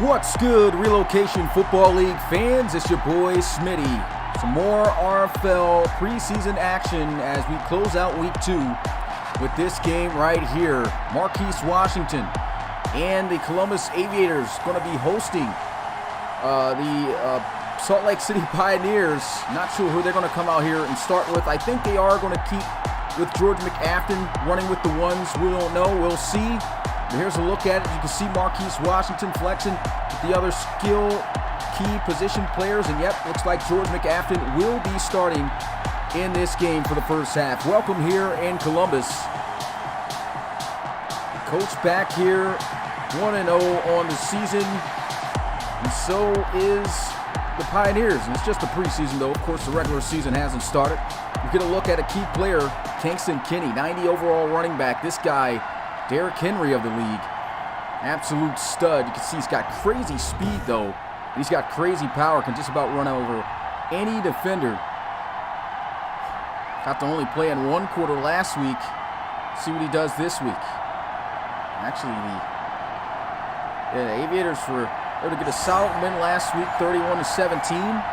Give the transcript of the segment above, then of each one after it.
What's good, Relocation Football League fans? It's your boy Smitty. Some more RFL preseason action as we close out week 2 with this game right here. Marquise Washington and the Columbus Aviators going to be hosting the Salt Lake City Pioneers. Not sure who they're going to come out here and start with. I think they are going to keep with George McAfton running with the ones. We don't know. We'll see. But here's a look at it. You can see Marquise Washington flexing with the other skill key position players. And yep, looks like George McAfton will be starting in this game for the first half. Welcome here in Columbus. Coach back here, 1-0 on the season. And so is the Pioneers. And it's just a preseason though. Of course, the regular season hasn't started. You get a look at a key player, Kingston Kinney, 90 overall running back. This guy, Derrick Henry of the league. Absolute stud. You can see he's got crazy speed though. He's got crazy power. Can just about run over any defender. Got to only play in one quarter last week. See what he does this week. Actually, the Aviators were able to get a solid win last week, 31-17.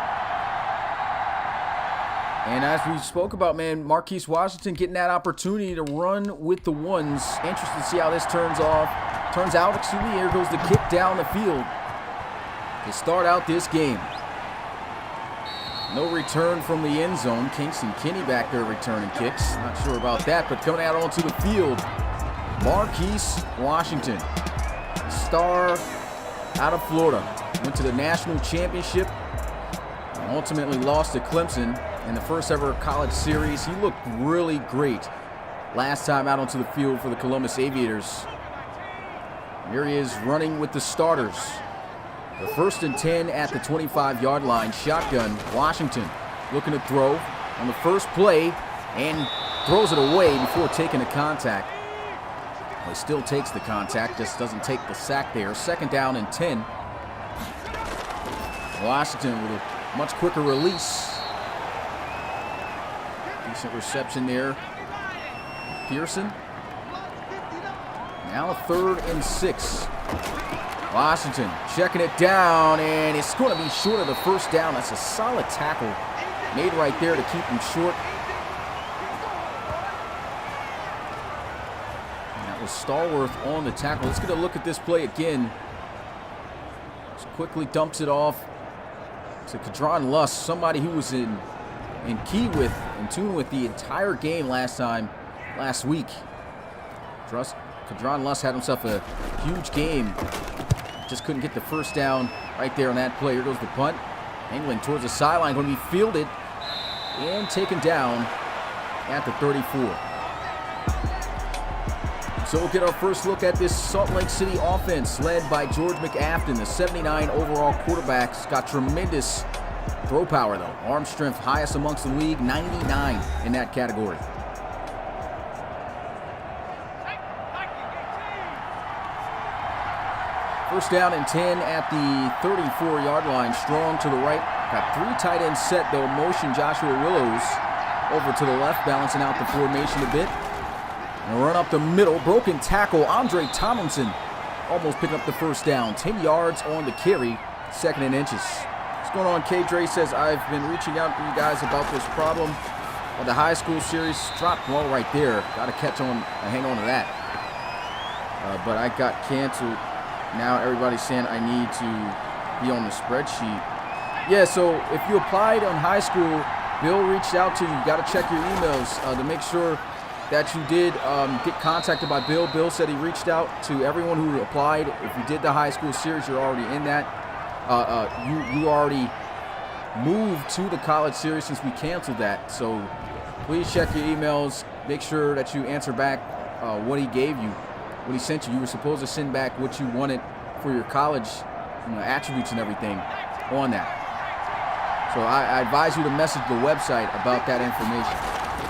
And as we spoke about, man, Marquise Washington getting that opportunity to run with the ones. Interested to see how this turns out. Here goes the kick down the field to start out this game. No return from the end zone. Kingston Kinney back there returning kicks. Not sure about that, but coming out onto the field, Marquise Washington, star out of Florida. Went to the national championship and ultimately lost to Clemson in the first ever college series. He looked really great last time out onto the field for the Columbus Aviators. Here he is running with the starters. The 1st and 10 at the 25-yard line. Shotgun. Washington looking to throw on the first play and throws it away before taking the contact. Well, he still takes the contact, just doesn't take the sack there. 2nd down and 10. Washington with a much quicker release. Decent reception there. Pearson. Now 3rd and 6. Washington checking it down, and it's going to be short of the first down. That's a solid tackle made right there to keep him short. And that was Stallworth on the tackle. Let's get a look at this play again. Just quickly dumps it off to Kadron Luss, somebody who was in tune with the entire game last week. Kadron Luss had himself a huge game. Just couldn't get the first down right there on that play. Here goes the punt. Angling towards the sideline, going to be fielded and taken down at the 34. So we'll get our first look at this Salt Lake City offense led by George McAfton, the 79 overall quarterback. He's got tremendous throw power though. Arm strength highest amongst the league, 99 in that category. First down and 10 at the 34-yard line. Strong to the right. Got 3 tight ends set, though. Motion Joshua Willows over to the left, balancing out the formation a bit. And run up the middle. Broken tackle. Andre Thompson almost picked up the first down. 10 yards on the carry. 2nd and inches. What's going on? K. Dre says, I've been reaching out to you guys about this problem of the high school series. Dropped ball right there. Got to catch on and hang on to that. But I got canceled. Now everybody's saying I need to be on the spreadsheet. Yeah, so if you applied on high school, Bill reached out to you. You got to check your emails to make sure that you did get contacted by Bill. Bill said he reached out to everyone who applied. If you did the high school series, you're already in that. You already moved to the college series since we canceled that. So please check your emails. Make sure that you answer back what he gave you, what he sent you. You were supposed to send back what you wanted for your college attributes and everything on that. So I advise you to message the website about that information.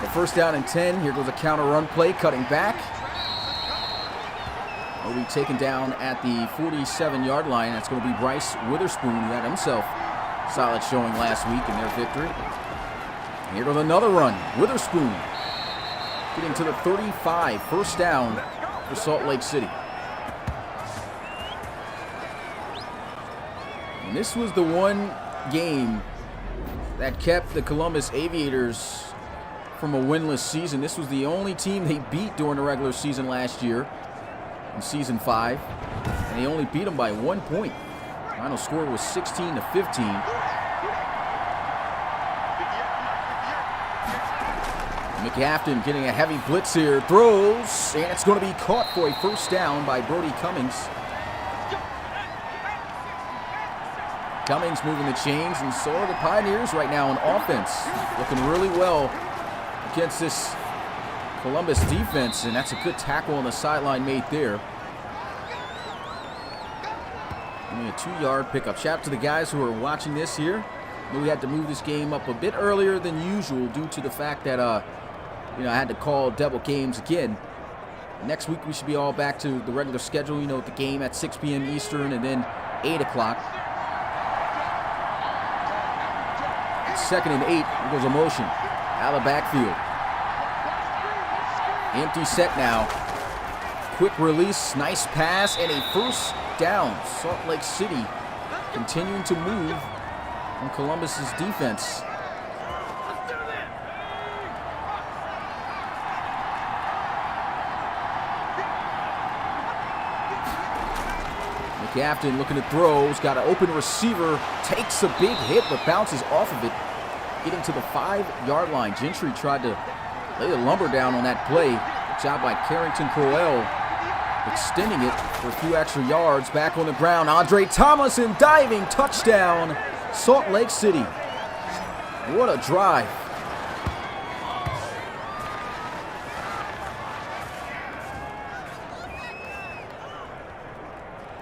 The first down and 10. Here goes a counter run play, cutting back. Will be taken down at the 47-yard line. That's going to be Bryce Witherspoon, who had himself a solid showing last week in their victory. And here goes another run. Witherspoon getting to the 35. First down for Salt Lake City. And this was the one game that kept the Columbus Aviators from a winless season. This was the only team they beat during the regular season last year in Season 5, and they only beat them by 1 point. Final score was 16-15. McAfton getting a heavy blitz here, throws, and it's going to be caught for a first down by Brody Cummings. Cummings moving the chains, and so are the Pioneers right now on offense. Looking really well against this Columbus defense, and that's a good tackle on the sideline made there. Only a 2-yard pickup. Shout out to the guys who are watching this here. We had to move this game up a bit earlier than usual due to the fact that I had to call double games again. Next week we should be all back to the regular schedule, with the game at 6 p.m. Eastern and then 8 o'clock. 2nd and 8. Here goes a motion out of the backfield. Empty set now. Quick release, nice pass, and a first down. Salt Lake City continuing to move on Columbus's defense. McAfton looking to throw. He's got an open receiver. Takes a big hit, but bounces off of it. Getting to the 5-yard line. Gentry tried to lay the lumber down on that play. Good job by Carrington Crowell, extending it for a few extra yards. Back on the ground, Andre Thompson diving, touchdown, Salt Lake City. What a drive.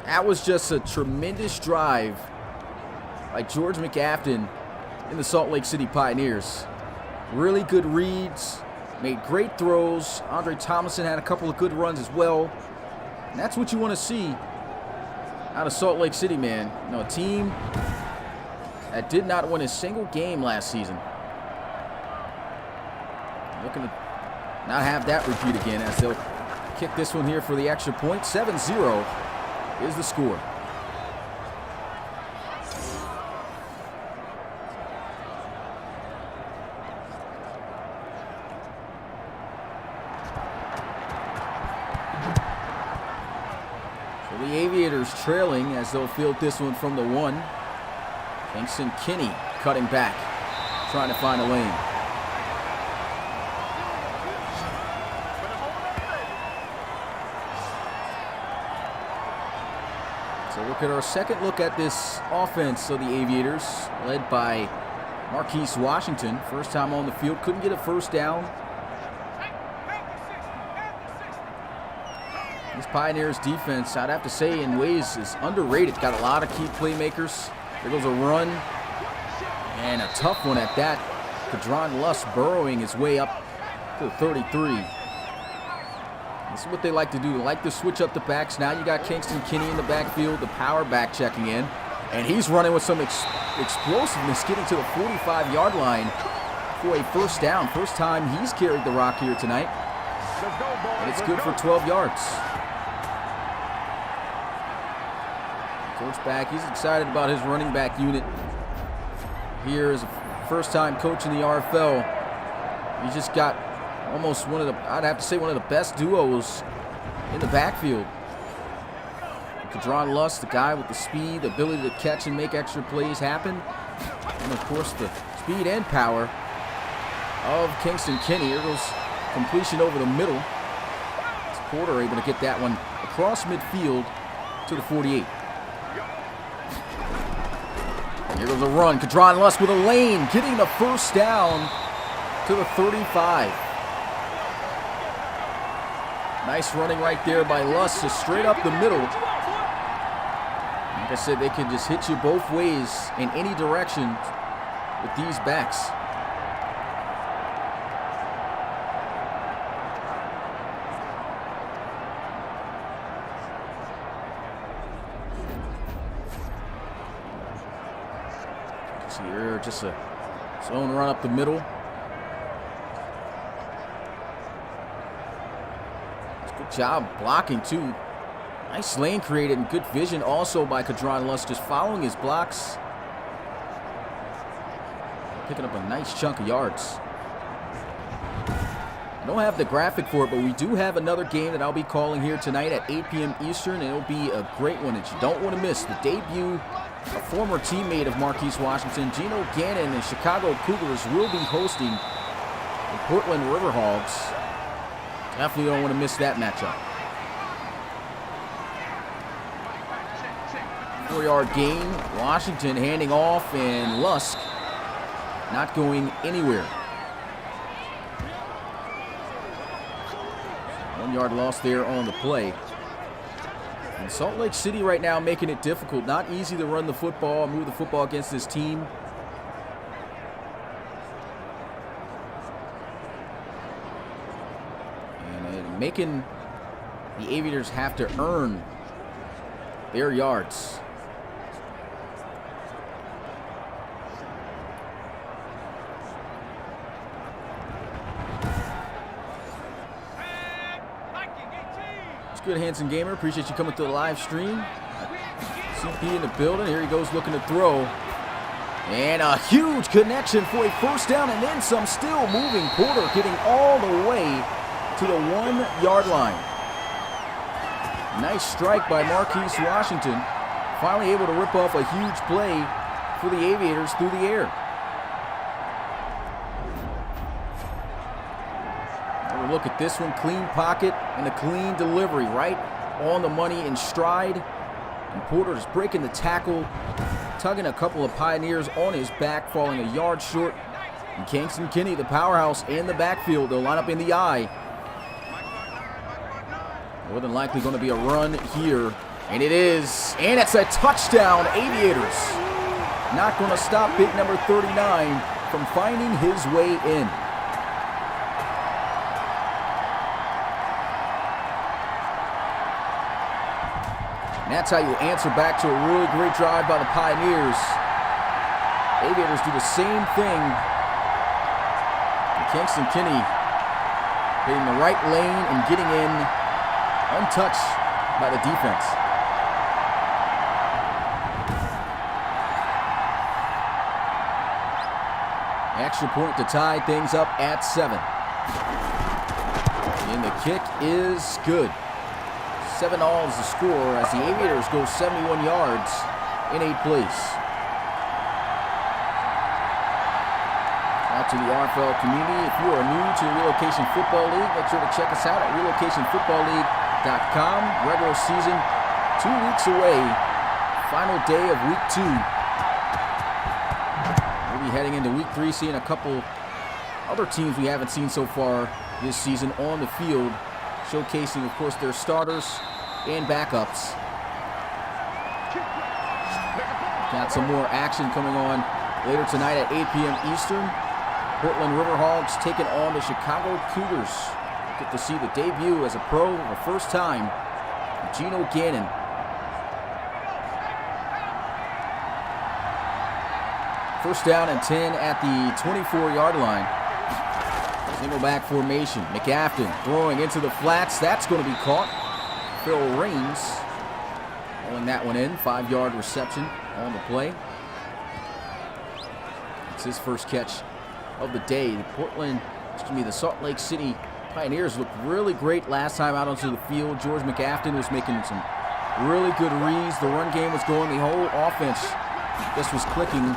That was just a tremendous drive by George McAfton in the Salt Lake City Pioneers. Really good reads, made great throws. Andre Thompson had a couple of good runs as well. And that's what you want to see out of Salt Lake City, man. A team that did not win a single game last season. Looking to not have that repeat again as they'll kick this one here for the extra point. 7-0 is the score. The Aviators trailing as they'll field this one from the 1. Kingston Kinney cutting back, trying to find a lane. So look at our second look at this offense of the Aviators, led by Marquise Washington. First time on the field, couldn't get a first down. This Pioneers defense, I'd have to say, in ways is underrated. Got a lot of key playmakers. There goes a run, and a tough one at that. Kadron Luss burrowing his way up to the 33. This is what they like to do. They like to switch up the backs. Now you got Kingston Kinney in the backfield, the power back checking in. And he's running with some explosiveness, getting to the 45-yard line for a first down. First time he's carried the rock here tonight. And it's good for 12 yards. Coach back, he's excited about his running back unit. Here is a first-time coach in the RFL. He's just got almost one of the, I'd have to say, one of the best duos in the backfield. Kadron Lust, the guy with the speed, the ability to catch and make extra plays happen. And, of course, the speed and power of Kingston Kinney. Here goes completion over the middle. It's Porter able to get that one across midfield to the 48. And here goes a run. Kadron Lust with a lane, getting the first down to the 35. Nice running right there by Lust, just straight up the middle. Like I said, they can just hit you both ways in any direction with these backs. See here, just a zone run up the middle. Good job blocking too. Nice lane created and good vision also by Kadron Lust, just following his blocks. Picking up a nice chunk of yards. I don't have the graphic for it, but we do have another game that I'll be calling here tonight at 8 p.m. Eastern, and it'll be a great one that you don't want to miss. The debut, a former teammate of Marquise Washington, Geno Gannon, and Chicago Cougars will be hosting the Portland Riverhogs. Definitely don't want to miss that matchup. 4-yard gain. Washington handing off, and Lusk not going anywhere. 1-yard loss there on the play. And Salt Lake City right now making it difficult. Not easy to run the football, move the football against this team. And making the Aviators have to earn their yards. Good, Hanson Gamer. Appreciate you coming to the live stream. CP in the building. Here he goes looking to throw. And a huge connection for a first down and then some, still moving. Porter getting all the way to the 1-yard line. Nice strike by Marquise Washington. Finally able to rip off a huge play for the Aviators through the air. Look at this one, clean pocket and a clean delivery, right on the money in stride. And Porter is breaking the tackle, tugging a couple of Pioneers on his back, falling a yard short. And Kingston Kinney, the powerhouse, in the backfield. They'll line up in the eye. More than likely going to be a run here. And it is. And it's a touchdown, Aviators. Not going to stop big number 39 from finding his way in. And that's how you answer back to a really great drive by the Pioneers. Aviators do the same thing. And Kingston Kinney hitting the right lane and getting in untouched by the defense. Extra point to tie things up at 7. And the kick is good. 7-all is the score as the Aviators go 71 yards in 8 plays. Out to the RFL community. If you are new to the Relocation Football League, make sure to check us out at relocationfootballleague.com. Regular season 2 weeks away. Final day of week 2. We'll be heading into week 3, seeing a couple other teams we haven't seen so far this season on the field, showcasing, of course, their starters and backups. Got some more action coming on later tonight at 8 p.m. Eastern. Portland Riverhogs taking on the Chicago Cougars. Get to see the debut as a pro for the first time. Gino Gannon. First down and 10 at the 24-yard line. Single back formation. McAfton throwing into the flats. That's going to be caught. Phil Raines pulling that one in. 5-yard reception on the play. It's his first catch of the day. The Salt Lake City Pioneers looked really great last time out onto the field. George McAfton was making some really good reads. The run game was going. The whole offense just was clicking.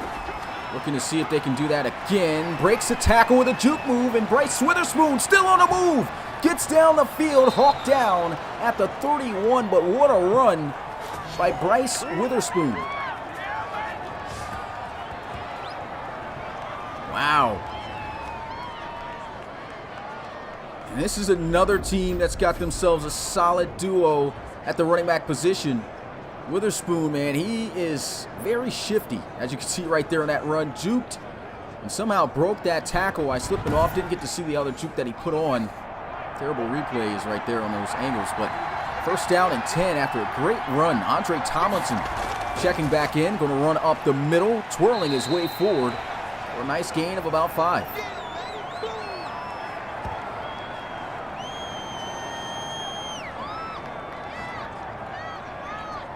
Looking to see if they can do that again. Breaks the tackle with a juke move, and Bryce Witherspoon still on the move. Gets down the field, hawked down at the 31, but what a run by Bryce Witherspoon. Wow. And this is another team that's got themselves a solid duo at the running back position. Witherspoon, man, he is very shifty, as you can see right there in that run. Juked and somehow broke that tackle by slipping off. Didn't get to see the other juke that he put on. Terrible replays right there on those angles. But first down and 10 after a great run. Andre Tomlinson checking back in, going to run up the middle, twirling his way forward for a nice gain of about 5.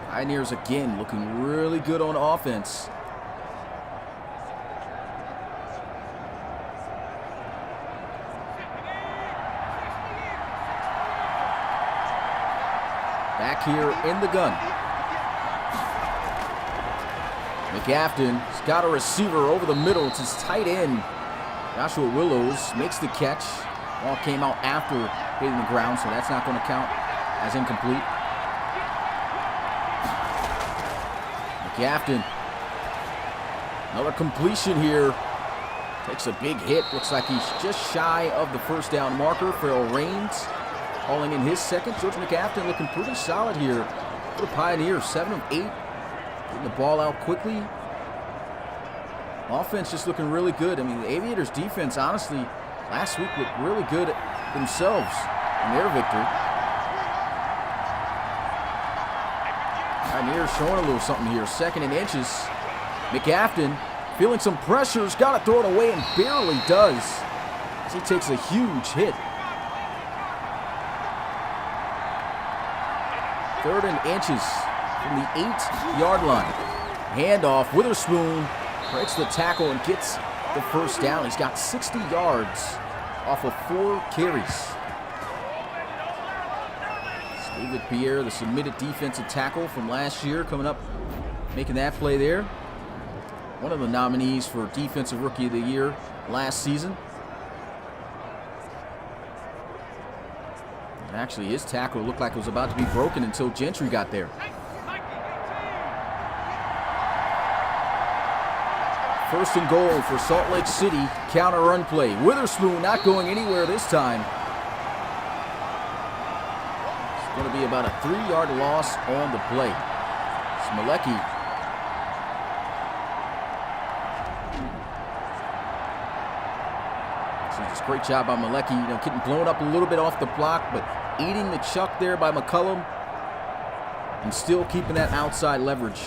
Pioneers again looking really good on offense. Back here in the gun. McAfton's got a receiver over the middle. It's his tight end. Joshua Willows makes the catch. Ball came out after hitting the ground, so that's not going to count as incomplete. McAfton, another completion here. Takes a big hit. Looks like he's just shy of the first down marker. Phil Raines hauling in his second. George McAfton looking pretty solid here for the Pioneers. 7 of 8. Getting the ball out quickly. Offense just looking really good. I mean, the Aviators defense, honestly, last week looked really good themselves in their victory. Pioneers showing a little something here. 2nd and inches. McAfton feeling some pressures. Got to throw it away and barely does. As he takes a huge hit. 3rd and inches from the 8-yard line. Handoff. Witherspoon breaks the tackle and gets the first down. He's got 60 yards off of 4 carries. David Pierre, the submitted defensive tackle from last year, coming up, making that play there. One of the nominees for Defensive Rookie of the Year last season. And actually, his tackle looked like it was about to be broken until Gentry got there. First and goal for Salt Lake City. Counter run play. Witherspoon not going anywhere this time. Going to be about a 3-yard loss on the play. Smolecki. So just great job by Smolecki. Getting blown up a little bit off the block, but eating the chuck there by McCullum and still keeping that outside leverage.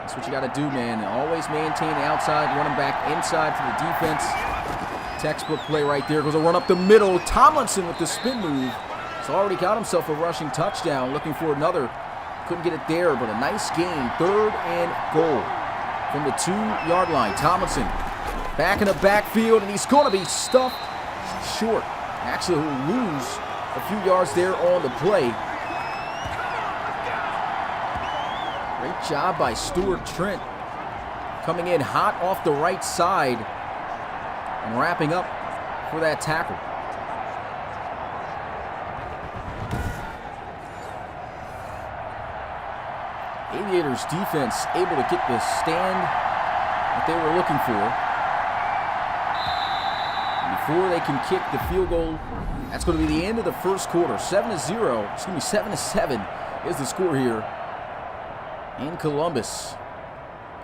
That's what you got to do, man. Always maintain the outside, running back inside for the defense. Textbook play right there. Goes a run up the middle. Tomlinson with the spin move. He's already got himself a rushing touchdown. Looking for another. Couldn't get it there, but a nice gain. 3rd and goal from the 2-yard line. Tomlinson back in the backfield, and he's going to be stuffed short. Actually, he'll lose a few yards there on the play. Great job by Stuart Trent. Coming in hot off the right side and wrapping up for that tackle. Aviators defense able to get the stand that they were looking for. And before they can kick the field goal, that's going to be the end of the first quarter. 7-0, excuse me, 7-7 is the score here in Columbus.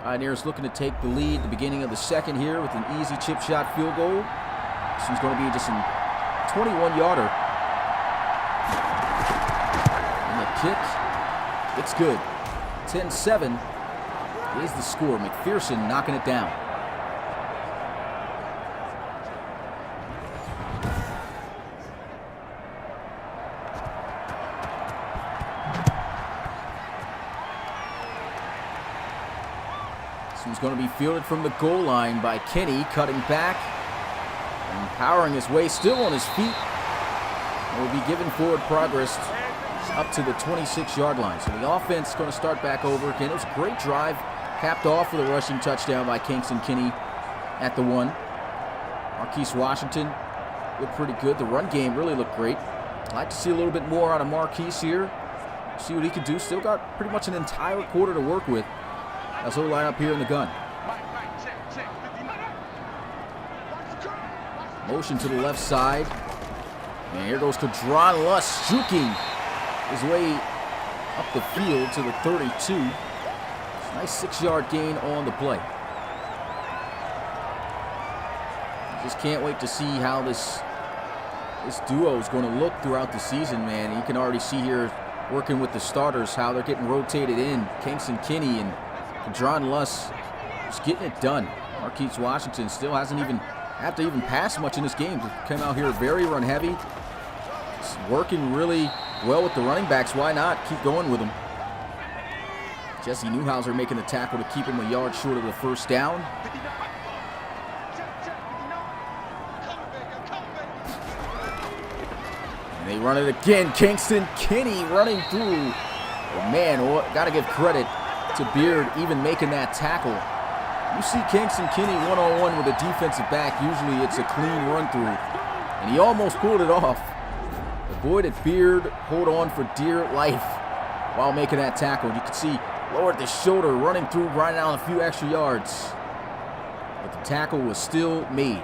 Pioneers looking to take the lead at the beginning of the second here with an easy chip shot field goal. This one's going to be just an 21-yarder. And the kick, it's good. 10-7 is the score. McPherson knocking it down. This one's going to be fielded from the goal line by Kenny, cutting back and powering his way, still on his feet. And will be given forward progress up to the 26-yard line. So the offense is going to start back over again. It was a great drive, capped off with a rushing touchdown by Kingston Kinney at the 1. Marquise Washington looked pretty good. The run game really looked great. I'd like to see a little bit more out of Marquise here. See what he can do. Still got pretty much an entire quarter to work with as he'll line up here in the gun. Motion to the left side. And here goes Kadron Luss, juking his way up the field to the 32. Nice 6-yard gain on the play. Just can't wait to see how this duo is going to look throughout the season, man. You can already see here, working with the starters, how they're getting rotated in. Kingston Kinney and Kadron Luss just getting it done. Marquise Washington still hasn't even have to even pass much in this game. Came out here very run heavy. It's working really well with the running backs. Why not keep going with them? Jesse Newhouser making the tackle to keep him a yard short of the first down. And they run it again. Kingston Kinney running through. Oh man, got to give credit to Beard even making that tackle. You see Kingston Kinney one-on-one with a defensive back, usually it's a clean run-through. And he almost pulled it off. But boy, did Beard hold on for dear life while making that tackle. And you can see, lowered the shoulder, running through, grinding out a few extra yards. But the tackle was still made.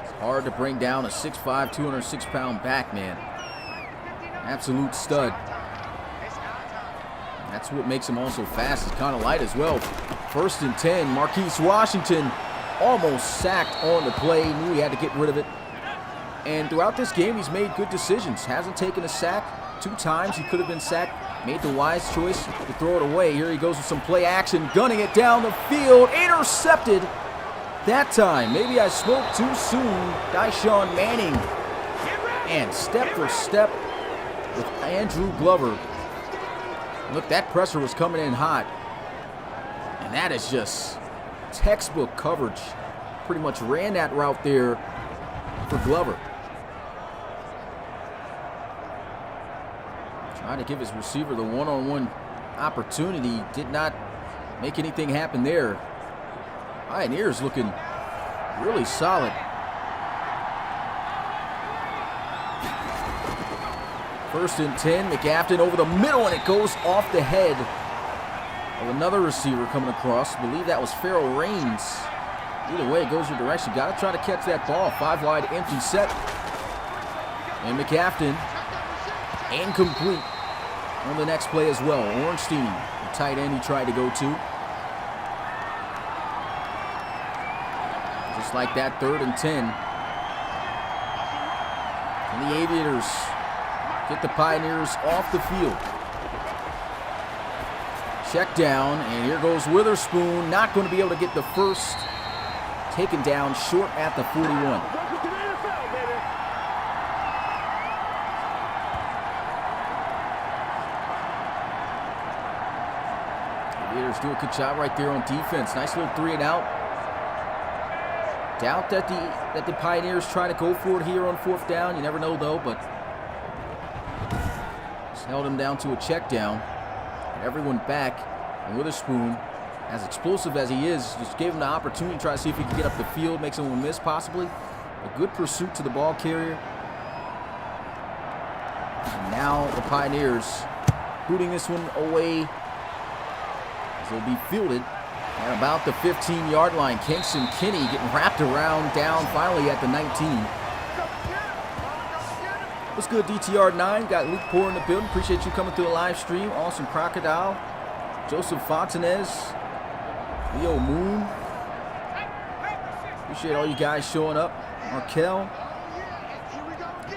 It's hard to bring down a 6'5", 206-pound back, man. Absolute stud. That's what makes him also fast. He's kind of light as well. 1st and 10. Marquise Washington almost sacked on the play. Knew he had to get rid of it. And throughout this game, he's made good decisions. Hasn't taken a sack. 2 times he could have been sacked. Made the wise choice to throw it away. Here he goes with some play action. Gunning it down the field. Intercepted that time. Maybe I spoke too soon. Dyshawn Manning. And step for step with Andrew Glover. Look, that pressure was coming in hot. And that is just textbook coverage. Pretty much ran that route there for Glover. Trying to give his receiver the one-on-one opportunity. Did not make anything happen there. Pioneers looking really solid. 1st and 10, McAfton over the middle, and it goes off the head of another receiver coming across. I believe that was Farrell Raines. Either way, it goes your direction. Got to try to catch that ball. 5 wide, empty set. And McAfton, incomplete on the next play as well. Ornstein, the tight end he tried to go to. Just like that, 3rd and 10. And the Aviators get the Pioneers off the field. Check down, and here goes Witherspoon. Not going to be able to get the first. Taken down short at the 41. The Aviators do a good job right there on defense. Nice little 3 and out. Doubt that the Pioneers try to go for it here on 4th down. You never know though, but held him down to a check down. Everyone back, and Witherspoon, as explosive as he is, just gave him the opportunity to try to see if he could get up the field, make someone miss possibly. A good pursuit to the ball carrier. And now the Pioneers booting this one away as they'll be fielded at about the 15-yard line. Kingston Kinney getting wrapped around down finally at the 19. What's good, DTR9? Got Luke Poor in the building. Appreciate you coming through the live stream. Awesome Crocodile. Joseph Fontanez. Leo Moon. Appreciate all you guys showing up. Markel.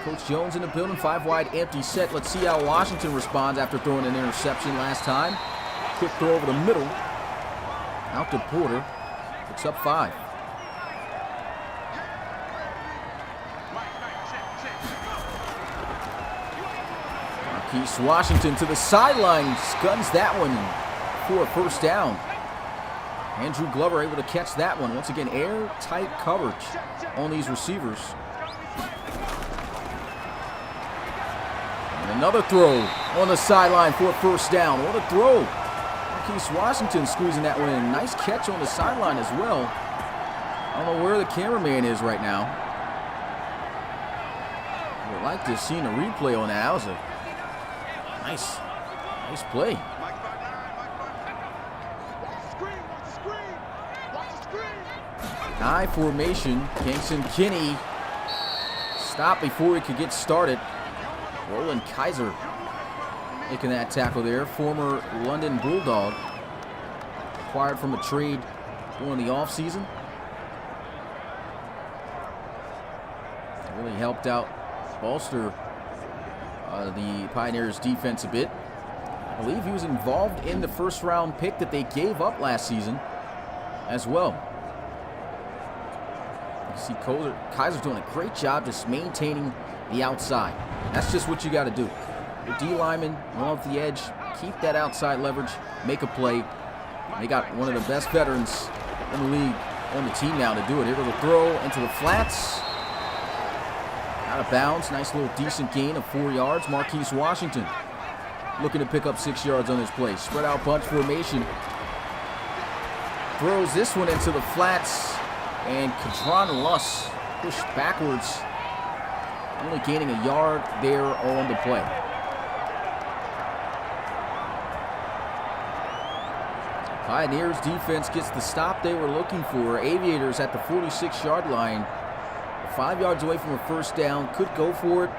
Coach Jones in the building. 5 wide, empty set. Let's see how Washington responds after throwing an interception last time. Quick throw over the middle. Out to Porter. Picks up 5. Marquise Washington to the sideline. Guns that one for a first down. Andrew Glover able to catch that one. Once again, airtight coverage on these receivers. And another throw on the sideline for a first down. What a throw. Marquise Washington squeezing that one in. Nice catch on the sideline as well. I don't know where the cameraman is right now. I would like to have seen a replay on that. That was a nice play. High formation. Kingston Kinney stopped before he could get started. Roland Kaiser making that tackle there. Former London Bulldog. Acquired from a trade during the offseason. Really helped out bolster the Pioneers defense a bit. I believe he was involved in the first round pick that they gave up last season as well. You see Kaiser's doing a great job just maintaining the outside. That's just what you got to do. Your D lineman off the edge, keep that outside leverage, make a play. They got one of the best veterans in the league on the team now to do it. Here goes a throw into the flats. Out of bounds. Nice little decent gain of 4 yards. Marquise Washington looking to pick up 6 yards on this play. Spread out bunch formation. Throws this one into the flats. And Kadron Luss pushed backwards. Only gaining a yard there on the play. Pioneers defense gets the stop they were looking for. Aviators at the 46-yard line. 5 yards away from a first down. Could go for it.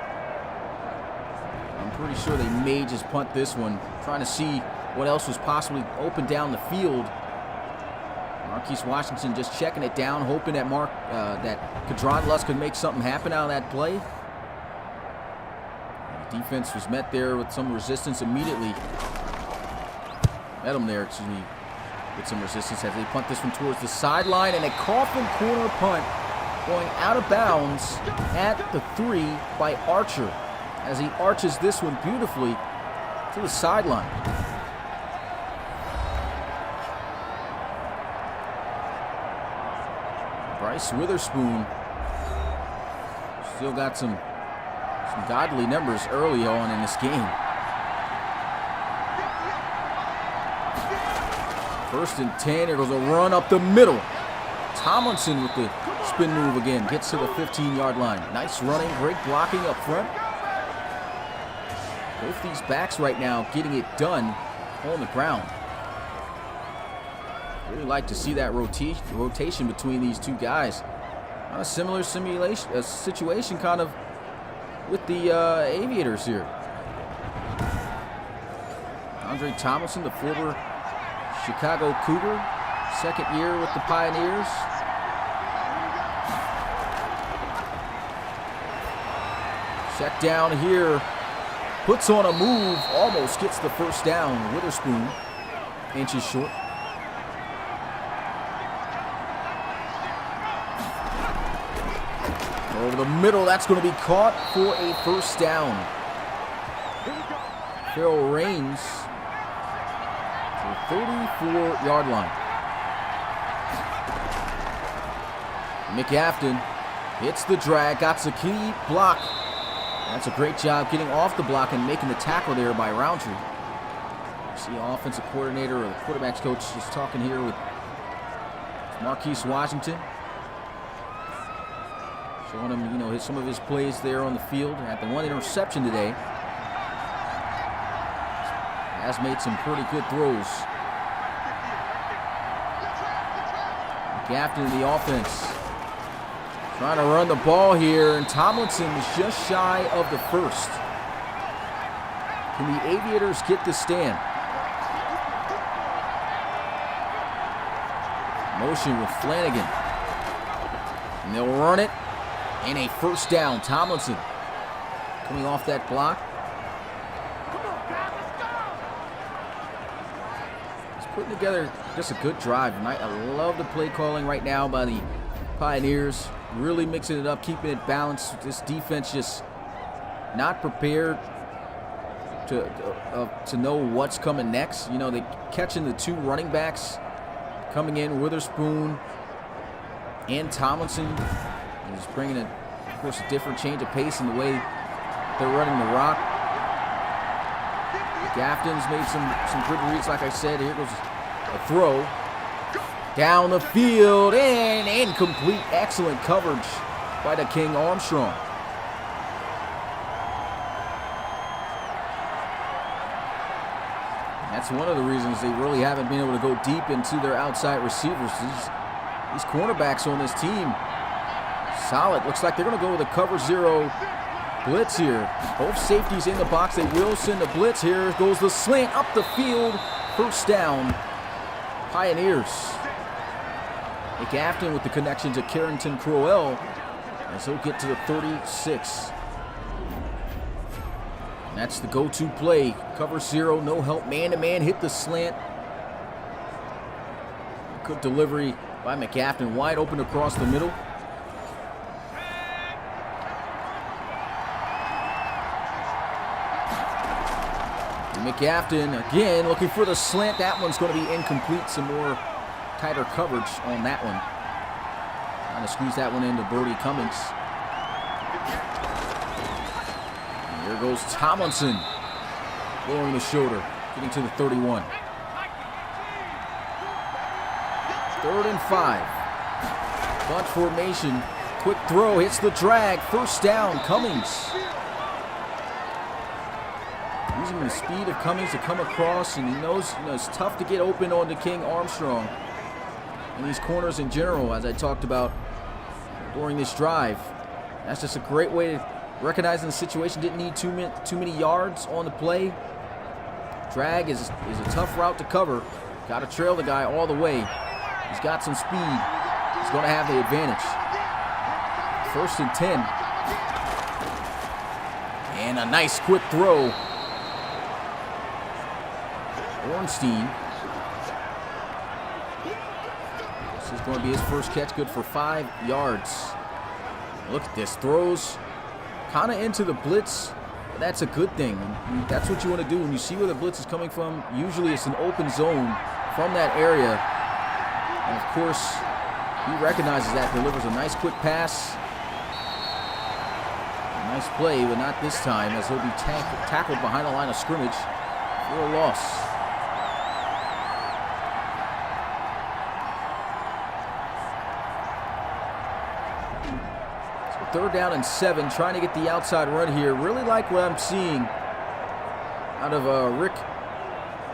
I'm pretty sure they may just punt this one. Trying to see what else was possibly open down the field. Marquise Washington just checking it down, hoping that that Kadron Luss could make something happen out of that play. The defense was met there with some resistance immediately. Met them there, excuse me, with some resistance as they punt this one towards the sideline, and a coffin corner punt going out of bounds at the 3 by Archer as he arches this one beautifully to the sideline. Bryce Witherspoon still got some godly numbers early on in this game. 1st and 10. Here goes a run up the middle. Tomlinson with the spin move again. Gets to the 15-yard line. Nice running, great blocking up front. Both these backs right now getting it done on the ground. Really like to see that rotation between these two guys. On a similar situation kind of with the Aviators here. Andre Tomlinson, the former Chicago Cougar, 2nd year with the Pioneers. Check down here, puts on a move, almost gets the first down. Witherspoon, inches short. Over the middle, that's going to be caught for a first down. Farrell Rains to the 34-yard line. McAfton hits the drag, got the key block. That's a great job getting off the block and making the tackle there by Roundtree. See the offensive coordinator or the quarterback's coach just talking here with Marquise Washington. Showing him, some of his plays there on the field. Had the one interception today. Has made some pretty good throws. McAfton in the offense. Trying to run the ball here, and Tomlinson is just shy of the first. Can the Aviators get the stand? Motion with Flanagan. And they'll run it. And a first down. Tomlinson coming off that block. He's putting together just a good drive tonight. I love the play calling right now by the Pioneers. Really mixing it up, keeping it balanced. This defense just not prepared to know what's coming next. You know, they catching the two running backs coming in, Witherspoon and Tomlinson. Is bringing, of course, a different change of pace in the way they're running the rock. Gafton's made some good reads, like I said. Here goes a throw. Down the field and incomplete. Excellent coverage by the King Armstrong. That's one of the reasons they really haven't been able to go deep into their outside receivers. These cornerbacks on this team, solid. Looks like they're going to go with a cover zero blitz here. Both safeties in the box. They will send the blitz. Here goes the slant up the field. First down, Pioneers. McAfton with the connection to Carrington Crowell as he'll get to the 36. And that's the go-to play. Cover zero, no help, man-to-man, hit the slant. Good delivery by McAfton, wide open across the middle. And McAfton again looking for the slant. That one's going to be incomplete. Some more tighter coverage on that one. Trying to squeeze that one into Brody Cummings. And here goes Tomlinson. Lowering the shoulder, getting to the 31. 3rd and 5. Bunch formation. Quick throw, hits the drag. First down, Cummings. Using the speed of Cummings to come across, and he knows, it's tough to get open on the King Armstrong. And these corners in general, as I talked about during this drive. That's just a great way to recognizing the situation. Didn't need too many yards on the play. Drag is a tough route to cover. Got to trail the guy all the way. He's got some speed. He's going to have the advantage. 1st and 10. And a nice quick throw. Ornstein. This is going to be his first catch, good for 5 yards. Look at this, throws kind of into the blitz. That's a good thing. That's what you want to do when you see where the blitz is coming from. Usually it's an open zone from that area. And of course, he recognizes that, delivers a nice quick pass. A nice play, but not this time, as he'll be tackled behind the line of scrimmage for a loss. So 3rd down and 7, trying to get the outside run here. Really like what I'm seeing out of Rick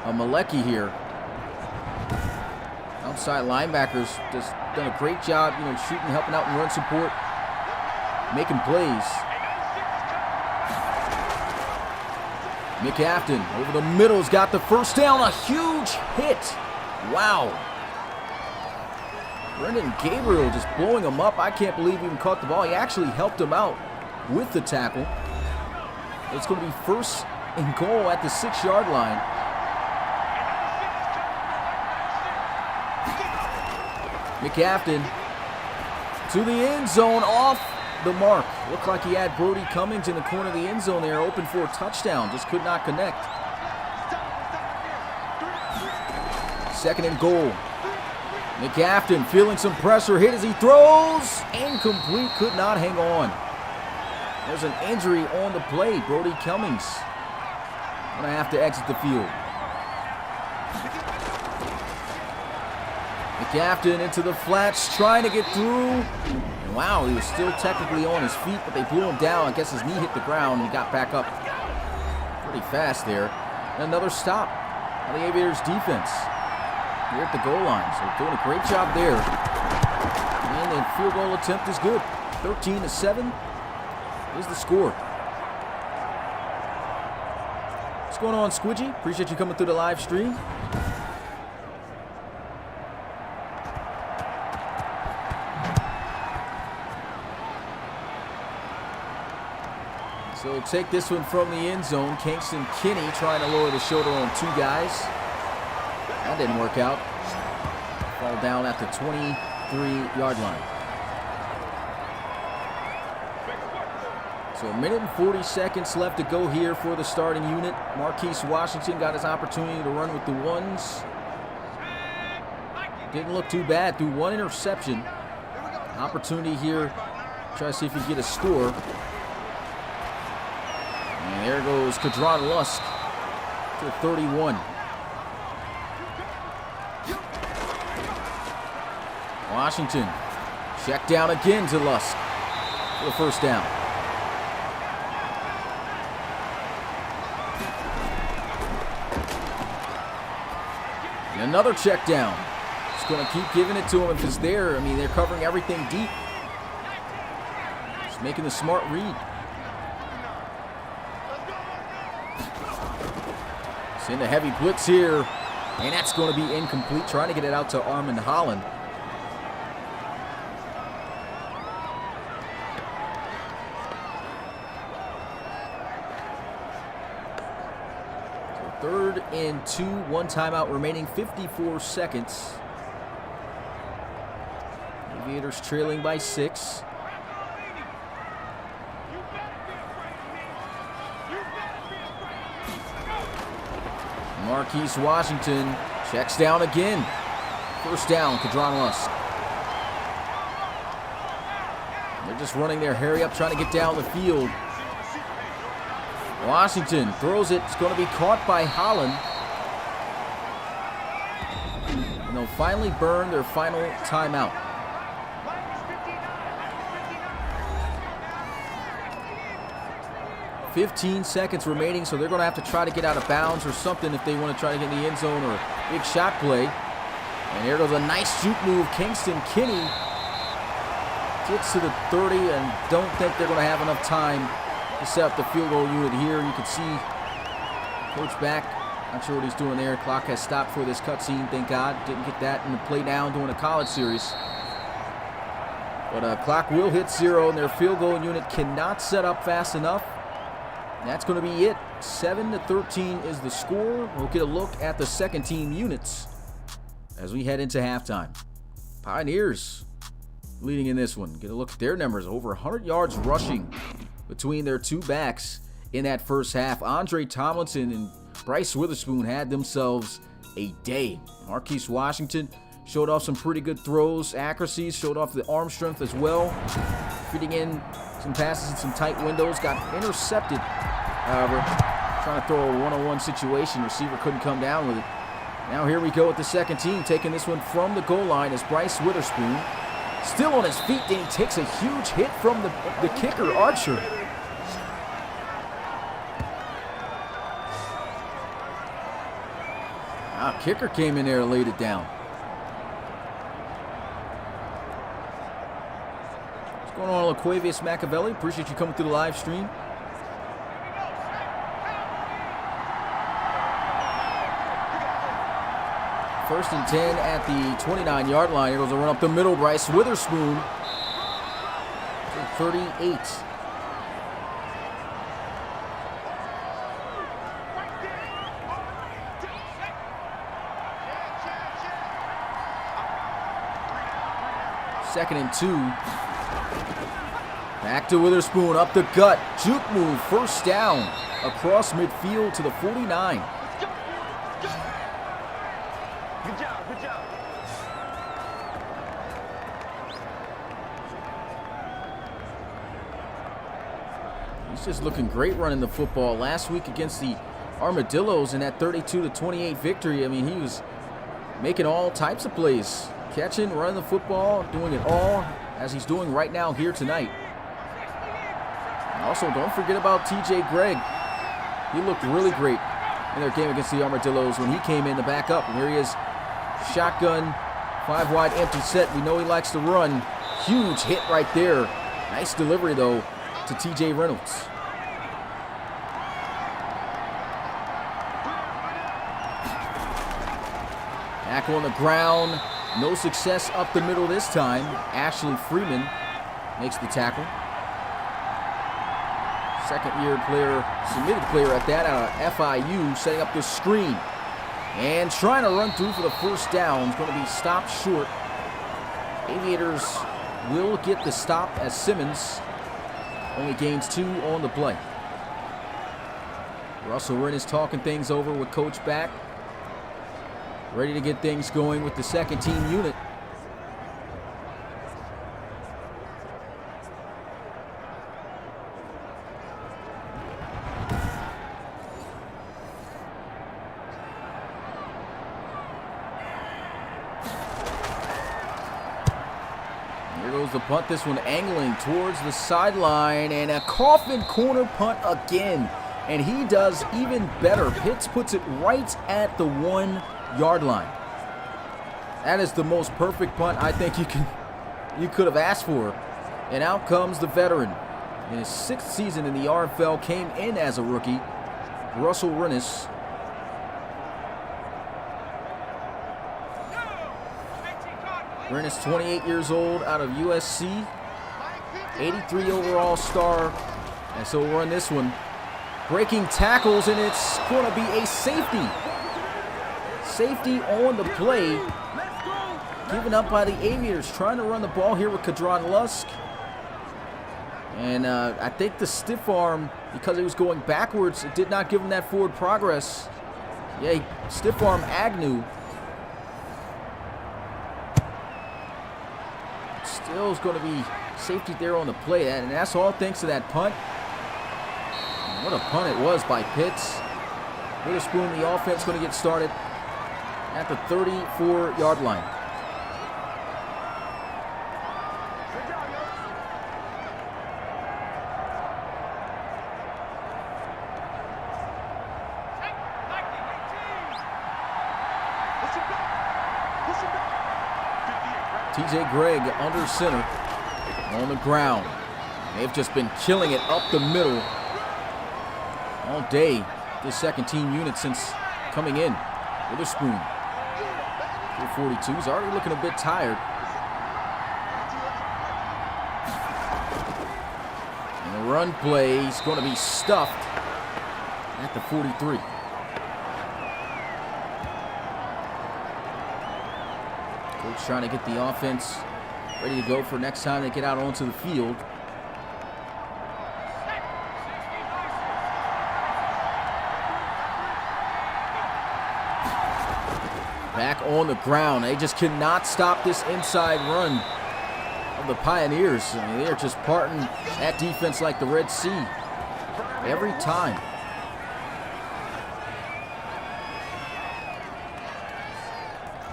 Malecki here. Outside linebackers just done a great job, shooting, helping out in run support, making plays. McAfton over the middle's got the first down, a huge hit. Wow. Brendan Gabriel just blowing him up. I can't believe he even caught the ball. He actually helped him out with the tackle. It's going to be 1st and goal at the 6-yard line. McAfton to the end zone, off the mark. Looked like he had Brody Cummings in the corner of the end zone there, open for a touchdown. Just could not connect. 2nd and goal. McAfton feeling some pressure, hit as he throws. Incomplete, could not hang on. There's an injury on the play. Brody Cummings gonna have to exit the field. McAfton into the flats, trying to get through. And wow, he was still technically on his feet, but they blew him down. I guess his knee hit the ground and he got back up pretty fast there. And another stop on the Aviators defense here at the goal line. So doing a great job there. And the field goal attempt is good. 13-7 is the score. What's going on, Squidgy? Appreciate you coming through the live stream. So we'll take this one from the end zone. Kingston Kinney trying to lower the shoulder on 2 guys. That didn't work out. Fall down at the 23-yard line. So 1 minute and 40 seconds left to go here for the starting unit. Marquise Washington got his opportunity to run with the ones. Didn't look too bad. Threw 1 interception. Opportunity here. Try to see if he can get a score. And there goes Kadron Lusk to 31. Washington check down again to Lusk for the first down. And another check down. Just going to keep giving it to him if it's there. I mean, they're covering everything deep. Just making the smart read. Send a heavy blitz here. And that's going to be incomplete. Trying to get it out to Armand Holland. So 3rd and 2. 1 timeout remaining. 54 seconds. Aviators trailing by 6. Marquise Washington checks down again. First down, Kadron Lusk. They're just running their hurry up, trying to get down the field. Washington throws it. It's going to be caught by Holland. And they'll finally burn their final timeout. $15 seconds remaining, so they're going to have to try to get out of bounds or something if they want to try to get in the end zone or a big shot play. And here goes a nice juke move. Kingston Kinney gets to the 30 and don't think they're going to have enough time to set up the field goal unit here. You can see Coach back. Not sure what he's doing there. Clock has stopped for this cutscene, thank God. Didn't get that in the play down during a college series. But clock will hit 0 and their field goal unit cannot set up fast enough. That's going to be it. 7-13 is the score. We'll get a look at the second team units as we head into halftime. Pioneers leading in this one. Get a look at their numbers. Over 100 yards rushing between their 2 backs in that first half. Andre Tomlinson and Bryce Witherspoon had themselves a day. Marquise Washington showed off some pretty good throws, accuracies, showed off the arm strength as well. Fitting in some passes in some tight windows. Got intercepted, however, trying to throw a one-on-one situation. Receiver couldn't come down with it. Now here we go with the second team, taking this one from the goal line is Bryce Witherspoon. Still on his feet, and he takes a huge hit from the kicker, Archer. Kicker came in there and laid it down. What's going on, Laquavius Machiavelli? Appreciate you coming through the live stream. First and 10 at the 29-yard line. Here goes a run up the middle. Bryce Witherspoon. 38. Second and 2. Back to Witherspoon, up the gut. Juke move, first down. Across midfield to the 49. Good job, good job. He's just looking great running the football. Last week against the Armadillos in that 32-28 victory, I mean, he was making all types of plays. Catching, running the football, doing it all as he's doing right now here tonight. And also, don't forget about TJ Gregg. He looked really great in their game against the Armadillos when he came in to back up. And here he is, shotgun, 5 wide empty set. We know he likes to run. Huge hit right there. Nice delivery, though, to TJ Reynolds. Back on the ground. No success up the middle this time. Ashley Freeman makes the tackle. Second-year player, submitted player at that, out of FIU, setting up this screen. And trying to run through for the first down. It's going to be stopped short. Aviators will get the stop as Simmons only gains 2 on the play. Russell Wren is talking things over with Coach back. Ready to get things going with the second team unit. Here goes the punt. This one angling towards the sideline, and a coffin corner punt again. And he does even better. Pitts puts it right at the 1-yard line. That is the most perfect punt I think you could have asked for. And out comes the veteran. In his 6th season in the RFL, came in as a rookie, Russell Rennis. Rennis, 28 years old, out of USC, 83 overall star. And so we'll run this one. Breaking tackles, and it's going to be a safety. Safety on the play. Given up by the Aviators. Trying to run the ball here with Kadron Lusk. And I think the stiff arm, because he was going backwards, it did not give him that forward progress. Yeah, stiff arm Agnew. Still is going to be safety there on the play. And that's all thanks to that punt. What a punt it was by Pitts. Witherspoon, the offense, going to get started at the 34-yard line. TJ Gregg under center on the ground. They've just been killing it up the middle all day, this second team unit since coming in. Witherspoon, 42, he's already looking a bit tired. And the run play is going to be stuffed at the 43. Coach trying to get the offense ready to go for next time they get out onto the field. Back on the ground. They just cannot stop this inside run of the Pioneers. I mean, they're just parting that defense like the Red Sea every time.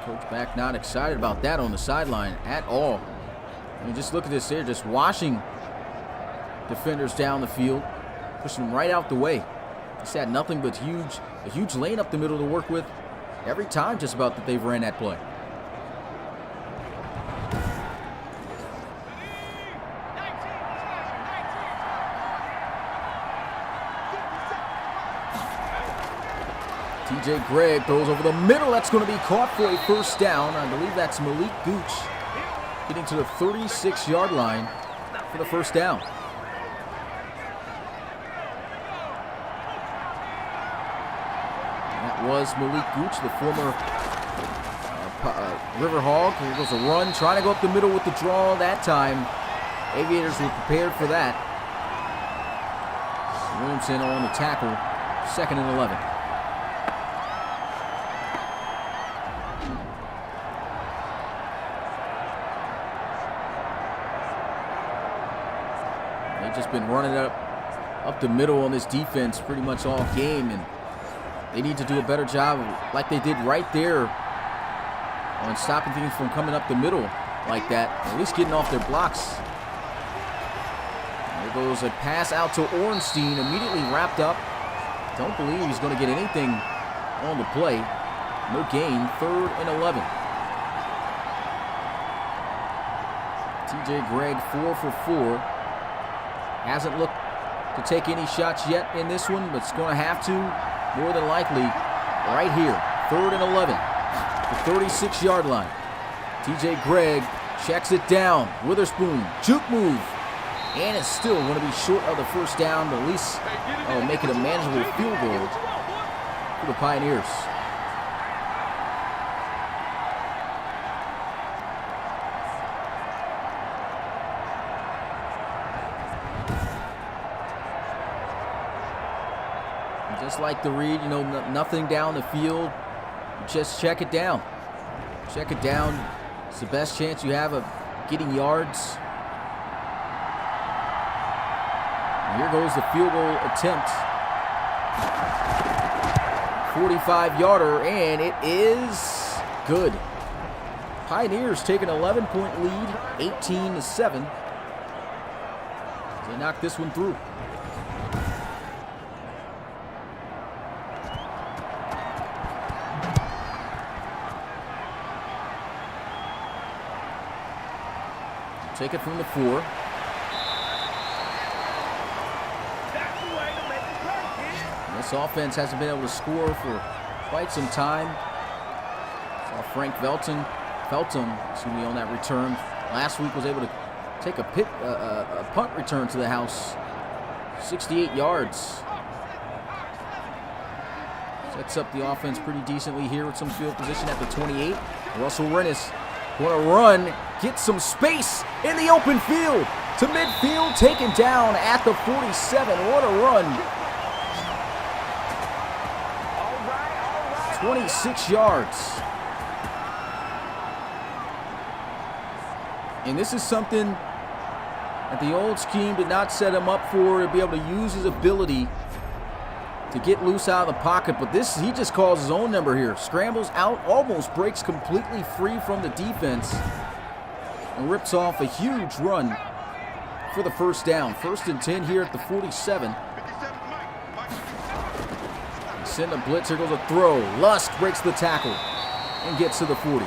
Coach back not excited about that on the sideline at all. I mean, just look at this here, just washing defenders down the field, pushing them right out the way. Just had nothing but a huge lane up the middle to work with every time just about that they've ran that play. TJ Gregg throws over the middle. That's going to be caught for a first down. I believe that's Malik Gooch getting to the 36-yard line for the first down. Was Malik Gooch, the former River Hog. Here goes a run, trying to go up the middle with the draw that time. Aviators were prepared for that. Williamson on the tackle, 2nd and 11. They've just been running up the middle on this defense pretty much all game, and they need to do a better job, like they did right there, on stopping things from coming up the middle like that, at least getting off their blocks. There goes a pass out to Ornstein, immediately wrapped up. Don't believe he's going to get anything on the play. No gain, 3rd and 11. TJ Gregg 4 for 4. Hasn't looked to take any shots yet in this one, but it's going to have to, more than likely, right here. 3rd and 11. The 36-yard line. TJ Gregg checks it down. Witherspoon, juke move. And it's still going to be short of the first down, but at least make it a manageable field goal for the Pioneers. And just like the read, nothing down the field. Just check it down. Check it down. It's the best chance you have of getting yards. And here goes the field goal attempt. 45-yarder, and it is good. Pioneers take an 11-point lead, 18-7. They knock this one through. Take it from the 4. This offense hasn't been able to score for quite some time. Saw Frank Felton on that return. Last week was able to take a punt return to the house. 68 yards. Sets up the offense pretty decently here with some field position at the 28. Russell Rennis going to run, get some space in the open field to midfield, taken down at the 47. What a run. 26 yards. And this is something that the old scheme did not set him up for, to be able to use his ability to get loose out of the pocket. But this, he just calls his own number here. Scrambles out, almost breaks completely free from the defense, and rips off a huge run for the first down. 1st and 10 here at the 47. Send a blitz, here goes a throw. Lusk breaks the tackle and gets to the 40.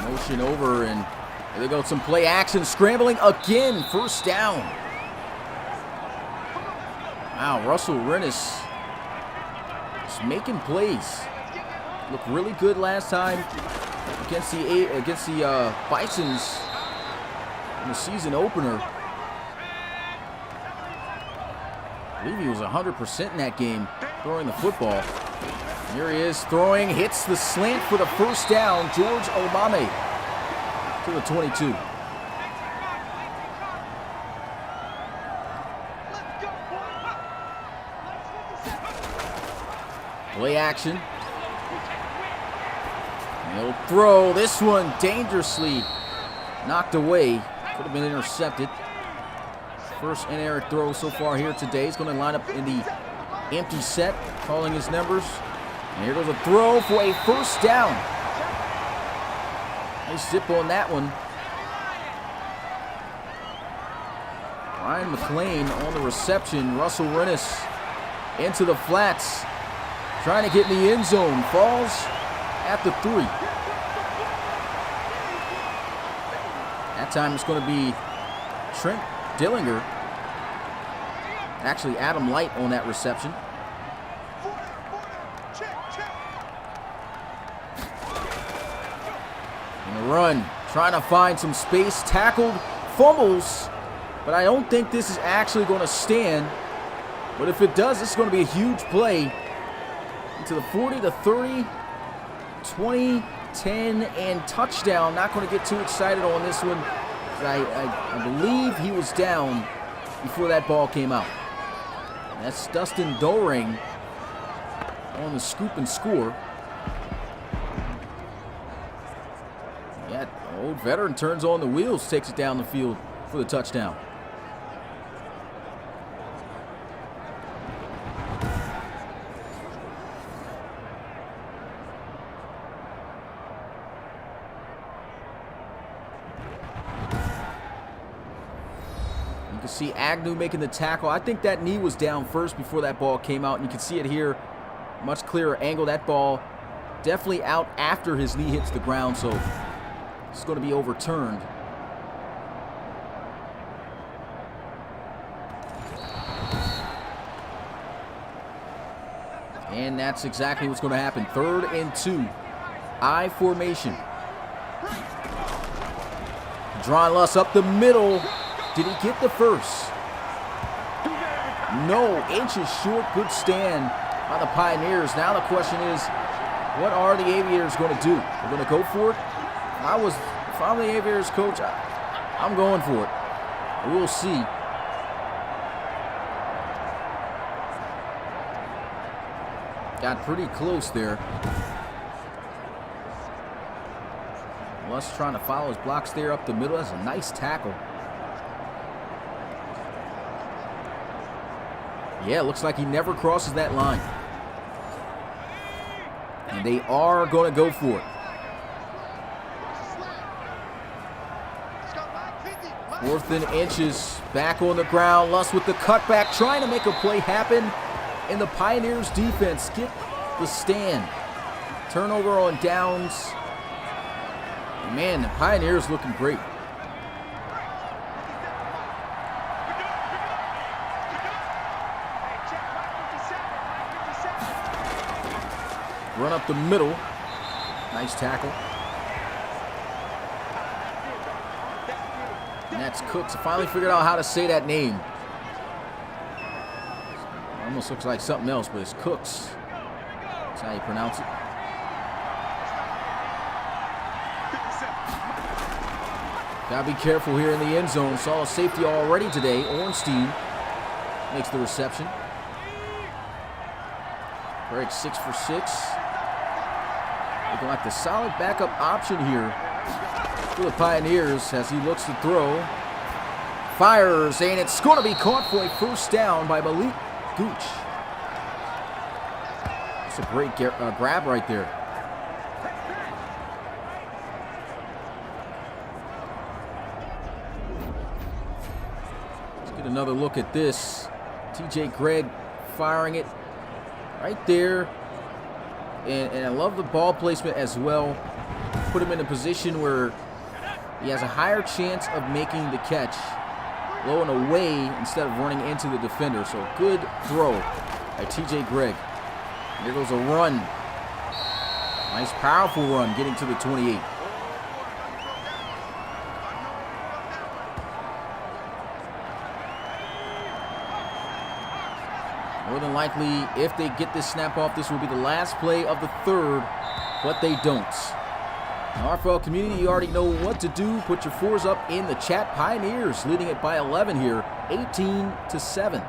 Motion over, and there they go. Some play action, scrambling again. First down. Wow, Russell Rennis just making plays. Looked really good last time against the Bisons in the season opener. I believe he was 100% in that game throwing the football. Here he is throwing, hits the slant for the first down. George Omame to the 22. Play action. He'll throw this one dangerously knocked away. Could have been intercepted. First inerrant throw so far here today. He's going to line up in the empty set, calling his numbers. And here goes a throw for a first down. Nice zip on that one. Ryan McClain on the reception. Russell Rennis into the flats, trying to get in the end zone. Falls at the 3. That time it's going to be Trent Dillinger. Actually, Adam Light on that reception. And a run, trying to find some space. Tackled, fumbles, but I don't think this is actually going to stand. But if it does, this is going to be a huge play. Into the 40, the 30, 20, 10, and touchdown. Not going to get too excited on this one. I believe he was down before that ball came out. That's Dustin Doring on the scoop and score. Yeah, old veteran turns on the wheels, takes it down the field for the touchdown. You can see Agnew making the tackle. I think that knee was down first before that ball came out. And you can see it here, much clearer angle. That ball definitely out after his knee hits the ground, so it's going to be overturned. And that's exactly what's going to happen. 3rd and 2. I formation. Drawing Luss up the middle. Did he get the first? No, inches short. Good stand by the Pioneers. Now the question is, what are the Aviators going to do? They're going to go for it? If I'm the Aviators coach, I'm going for it. We'll see. Got pretty close there. Luss trying to follow his blocks there up the middle. That's a nice tackle. Yeah, looks like he never crosses that line. And they are going to go for it. 4th and inches. Back on the ground. Luss with the cutback. Trying to make a play happen. And the Pioneers defense get the stand. Turnover on downs. And man, the Pioneers looking great. Run up the middle. Nice tackle. And that's Cooks. I finally figured out how to say that name. Almost looks like something else, but it's Cooks. That's how you pronounce it. Gotta be careful here in the end zone. Saw a safety already today. Ornstein makes the reception. Craig 6 for 6. Looking like the solid backup option here for the Pioneers as he looks to throw. Fires, and it's going to be caught for a first down by Malik Gooch. That's a great grab right there. Let's get another look at this. TJ Gregg firing it right there. And I love the ball placement as well. Put him in a position where he has a higher chance of making the catch low and away instead of running into the defender. So good throw by TJ Gregg. Here goes a run. Nice powerful run getting to the 28. More than likely, if they get this snap off, this will be the last play of the 3rd, but they don't. RFL community, you already know what to do. Put your 4s up in the chat. Pioneers leading it by 11 here, 18-7.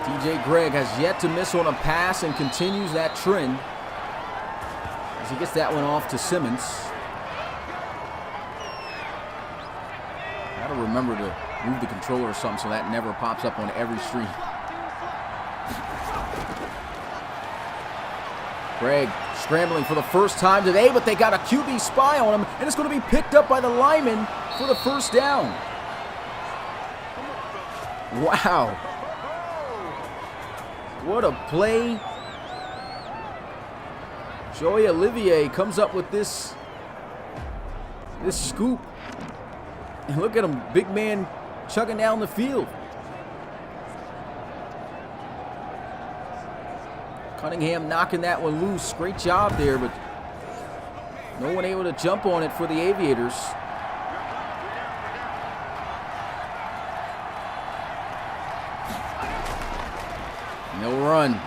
TJ Gregg has yet to miss on a pass and continues that trend as he gets that one off to Simmons. Gotta remember to move the controller or something so that never pops up on every stream. Gregg scrambling for the first time today, but they got a QB spy on him, and it's going to be picked up by the lineman for the first down. Wow. What a play. Joey Olivier comes up with this scoop. And look at him, big man chugging down the field. Cunningham knocking that one loose. Great job there, but no one able to jump on it for the Aviators. No run.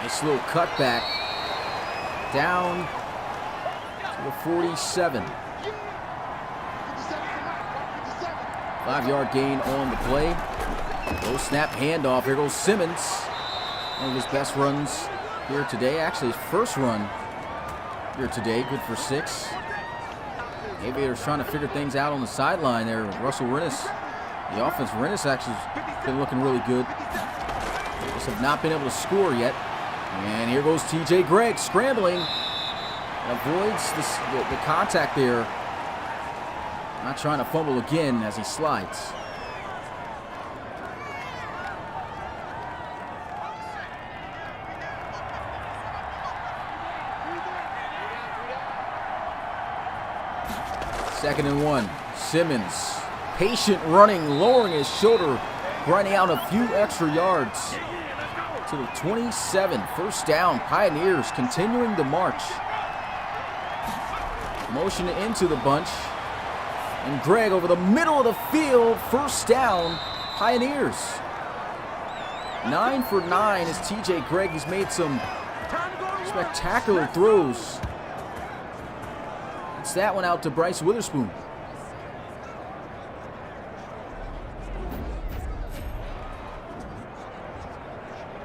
Nice little cutback. Down to the 47. 5-yard gain on the play. Low snap handoff. Here goes Simmons. One of his best runs here today. Actually, his first run here today. Good for 6. Aviators trying to figure things out on the sideline there. Russell Rennis. The offense, Rennis actually has been looking really good. Just have not been able to score yet. And here goes TJ Gregg scrambling. And avoids the contact there. Not trying to fumble again as he slides. 2nd and 1. Simmons, patient running, lowering his shoulder, grinding out a few extra yards to the 27. First down. Pioneers continuing the march. Motion into the bunch. And Greg over the middle of the field. First down. Pioneers. 9 for 9 is TJ Gregg. He's made some spectacular throws. It's that one out to Bryce Witherspoon.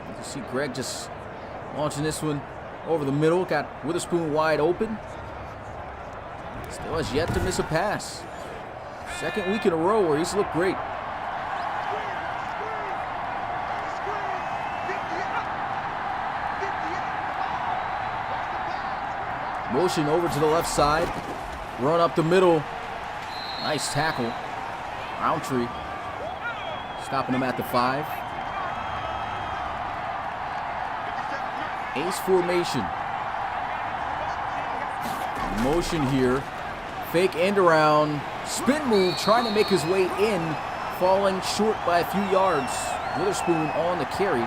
You can see Greg just launching this one over the middle. Got Witherspoon wide open. Still has yet to miss a pass. 2nd week in a row where he's looked great. Motion over to the left side. Run up the middle. Nice tackle. Roundtree stopping him at the 5. Ace formation. Motion here. Fake end around. Spin move trying to make his way in. Falling short by a few yards. Witherspoon on the carry.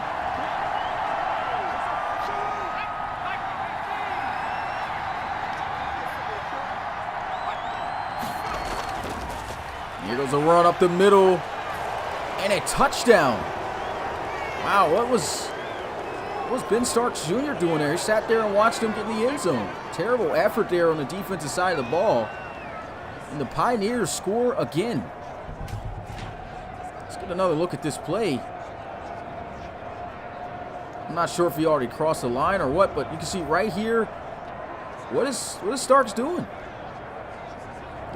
Here goes a run up the middle. And a touchdown. Wow, what was Ben Starks Jr. doing there? He sat there and watched him get in the end zone. Terrible effort there on the defensive side of the ball. And the Pioneers score again. Let's get another look at this play. I'm not sure if he already crossed the line or what, but you can see right here, what is Starks doing?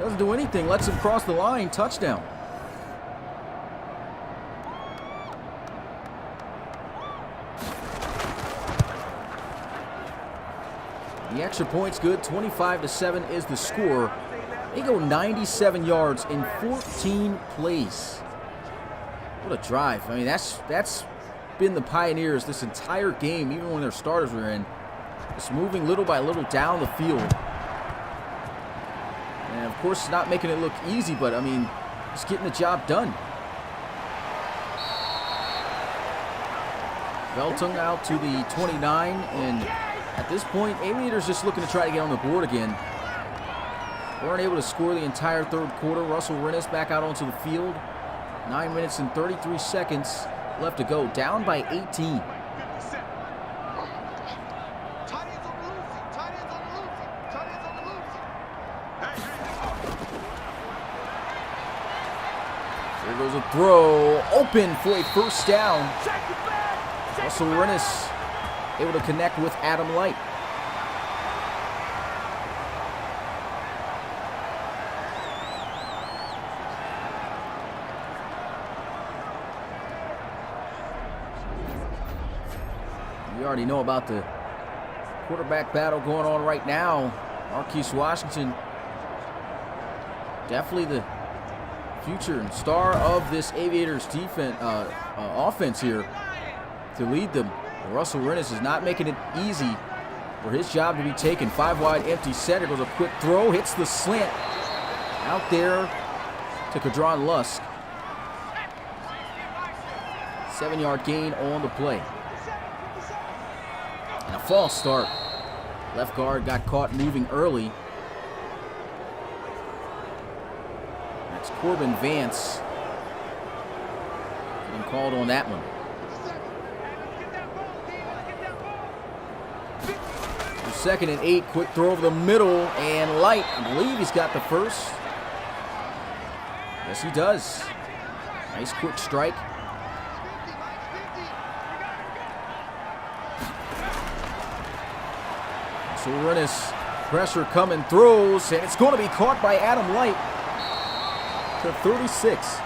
Doesn't do anything, lets him cross the line, touchdown. The extra point's good, 25-7 is the score. They go 97 yards in 14 plays. What a drive. I mean, that's been the Pioneers this entire game, even when their starters were in. Just moving little by little down the field. And of course, not making it look easy, but I mean, just getting the job done. Beltung out to the 29, and at this point, Aviators just looking to try to get on the board again. Weren't able to score the entire 3rd quarter. Russell Rennis back out onto the field. 9 minutes and 33 seconds left to go. Down by 18. There goes a throw. Open for a first down. Russell Rennis able to connect with Adam Light. We already know about the quarterback battle going on right now. Marquise Washington, definitely the future and star of this Aviators defense, offense here to lead them. Russell Rennis is not making it easy for his job to be taken. 5 wide empty set. Here goes a quick throw. Hits the slant. Out there to Kadron Lusk. 7-yard gain on the play. And a false start. Left guard got caught moving early. That's Corbin Vance getting called on that one. 2nd and 8, quick throw over the middle, and Light, I believe he's got the first. Yes, he does. Nice quick strike. So Rennis, pressure coming, throws, and it's going to be caught by Adam Light to 36.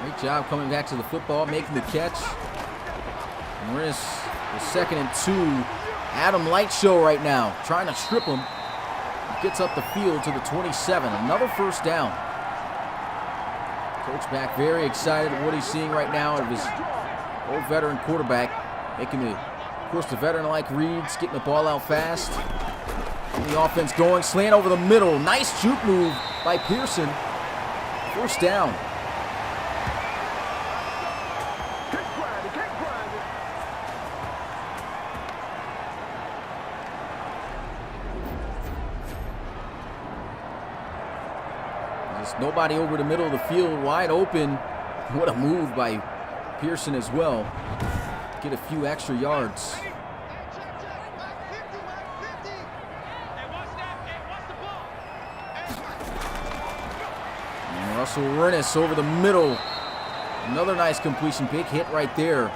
Great job coming back to the football, making the catch. And Rennis with 2nd and 2. Adam Light show right now, trying to strip him. Gets up the field to the 27. Another first down. Coach back very excited at what he's seeing right now of his old veteran quarterback making the Of course, the veteran like Reed's getting the ball out fast. Getting the offense going. Slant over the middle. Nice juke move by Pearson. First down. There's nobody over the middle of the field. Wide open. What a move by Pearson as well. Get a few extra yards. And Russell Rennis over the middle. Another nice completion. Big hit right there.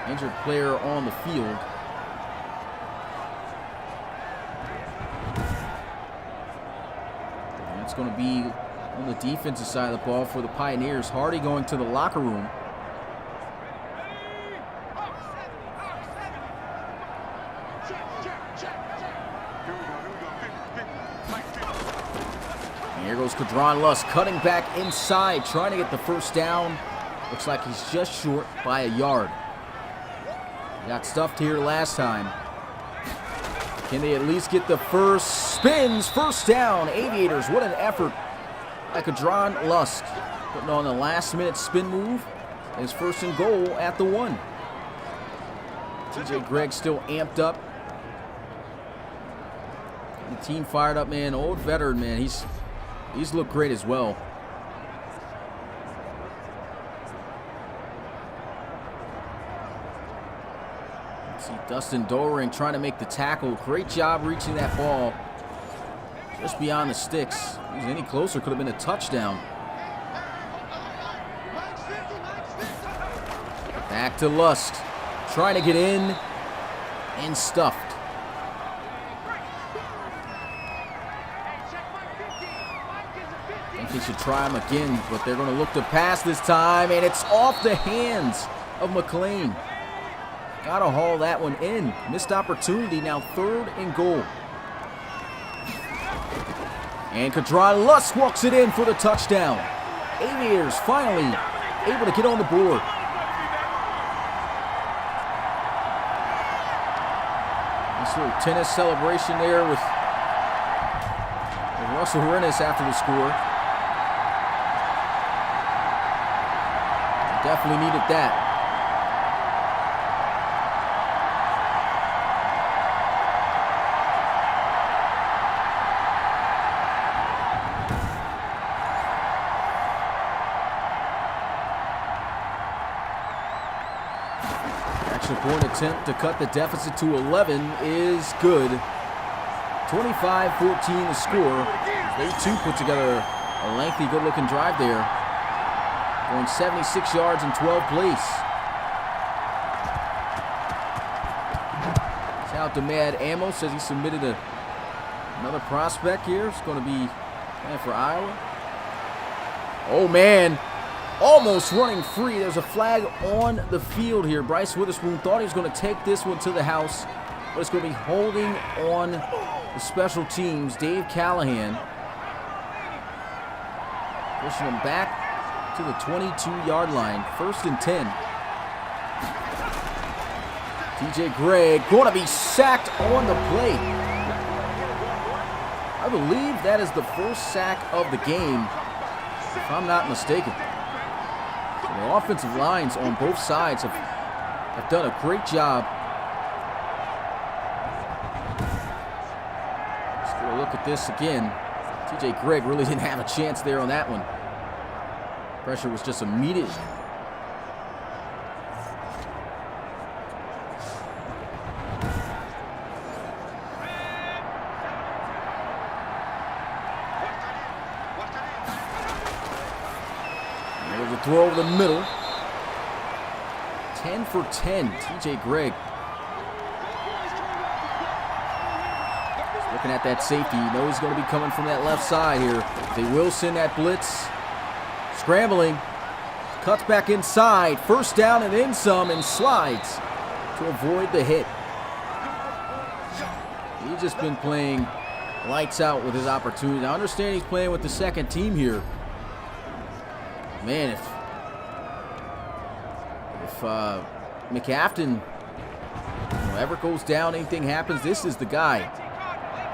Injured player on the field. And it's going to be on the defensive side of the ball for the Pioneers. Hardy going to the locker room. And here goes Kadron Lusk cutting back inside, trying to get the first down. Looks like he's just short by a yard. He got stuffed here last time. Can they at least get the first? Spins, first down. Aviators, what an effort by Kadron Lusk. Putting on the last minute spin move. His first and goal at the 1. TJ Gregg still amped up. The team fired up, man. Old veteran, man. He's looked great as well. Let's see Dustin Doering trying to make the tackle. Great job reaching that ball just beyond the sticks. If he was any closer, could have been a touchdown. Back to Lusk. Trying to get in and stuffed. I think they should try him again, but they're going to look to pass this time, and it's off the hands of McLean. Got to haul that one in. Missed opportunity, now 3rd and goal. And Kadron Lusk walks it in for the touchdown. Aviators finally able to get on the board. Nice little tennis celebration there with Russell Rennis after the score. Definitely needed that. Extra point attempt to cut the deficit to 11 is good. 25-14 the score. They too put together a lengthy, good-looking drive there. Going 76 yards in 12 plays. Shout out to Mad Ammo, says he submitted another prospect here. It's going to be playing for Iowa. Oh man, almost running free. There's a flag on the field here. Bryce Witherspoon thought he was going to take this one to the house, but it's going to be holding on the special teams. Dave Callahan pushing him back to the 22-yard line. 1st and 10. TJ Gregg going to be sacked on the play. I believe that is the first sack of the game, if I'm not mistaken. So the offensive lines on both sides have done a great job. Let's get a look at this again. TJ Gregg really didn't have a chance there on that one. Pressure was just immediate. And there's a throw over the middle. 10 for 10, TJ Gregg. Just looking at that safety, you know he's going to be coming from that left side here. They will send that blitz. Scrambling, cuts back inside, first down and then some, and slides to avoid the hit. He's just been playing lights out with his opportunity. I understand he's playing with the second team here. Man, if if McAfton ever goes down, anything happens, this is the guy.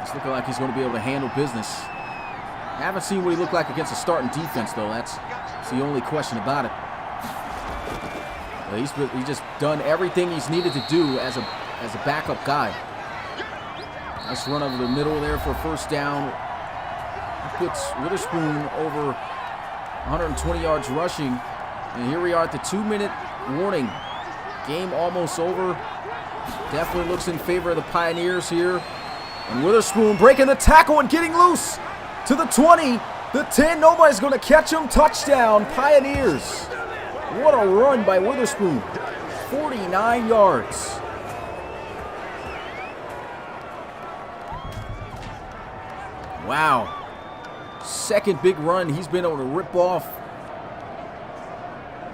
It's looking like he's going to be able to handle business. I haven't seen what he looked like against a starting defense, though. That's the only question about it. He's just done everything he's needed to do as a backup guy. Nice run over the middle there for a first down. He puts Witherspoon over 120 yards rushing. And here we are at the 2-minute warning. Game almost over. Definitely looks in favor of the Pioneers here. And Witherspoon breaking the tackle and getting loose to the 20, the 10. Nobody's going to catch him. Touchdown, Pioneers. What a run by Witherspoon. 49 yards. Wow. Second big run he's been able to rip off.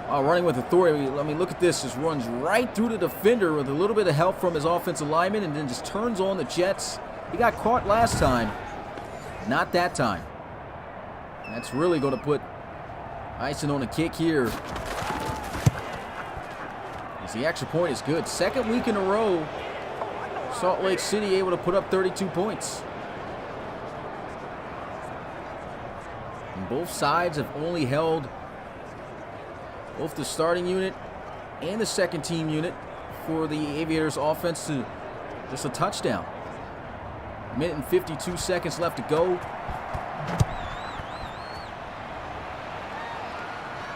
Running with authority. I mean, look at this. Just runs right through the defender with a little bit of help from his offensive lineman and then just turns on the Jets. He got caught last time. Not that time. That's really going to put icing on the cake here. As the extra point is good. Second week in a row, Salt Lake City able to put up 32 points. And both sides have only held both the starting unit and the second team unit for the Aviators offense to just a touchdown. A minute and 52 seconds left to go.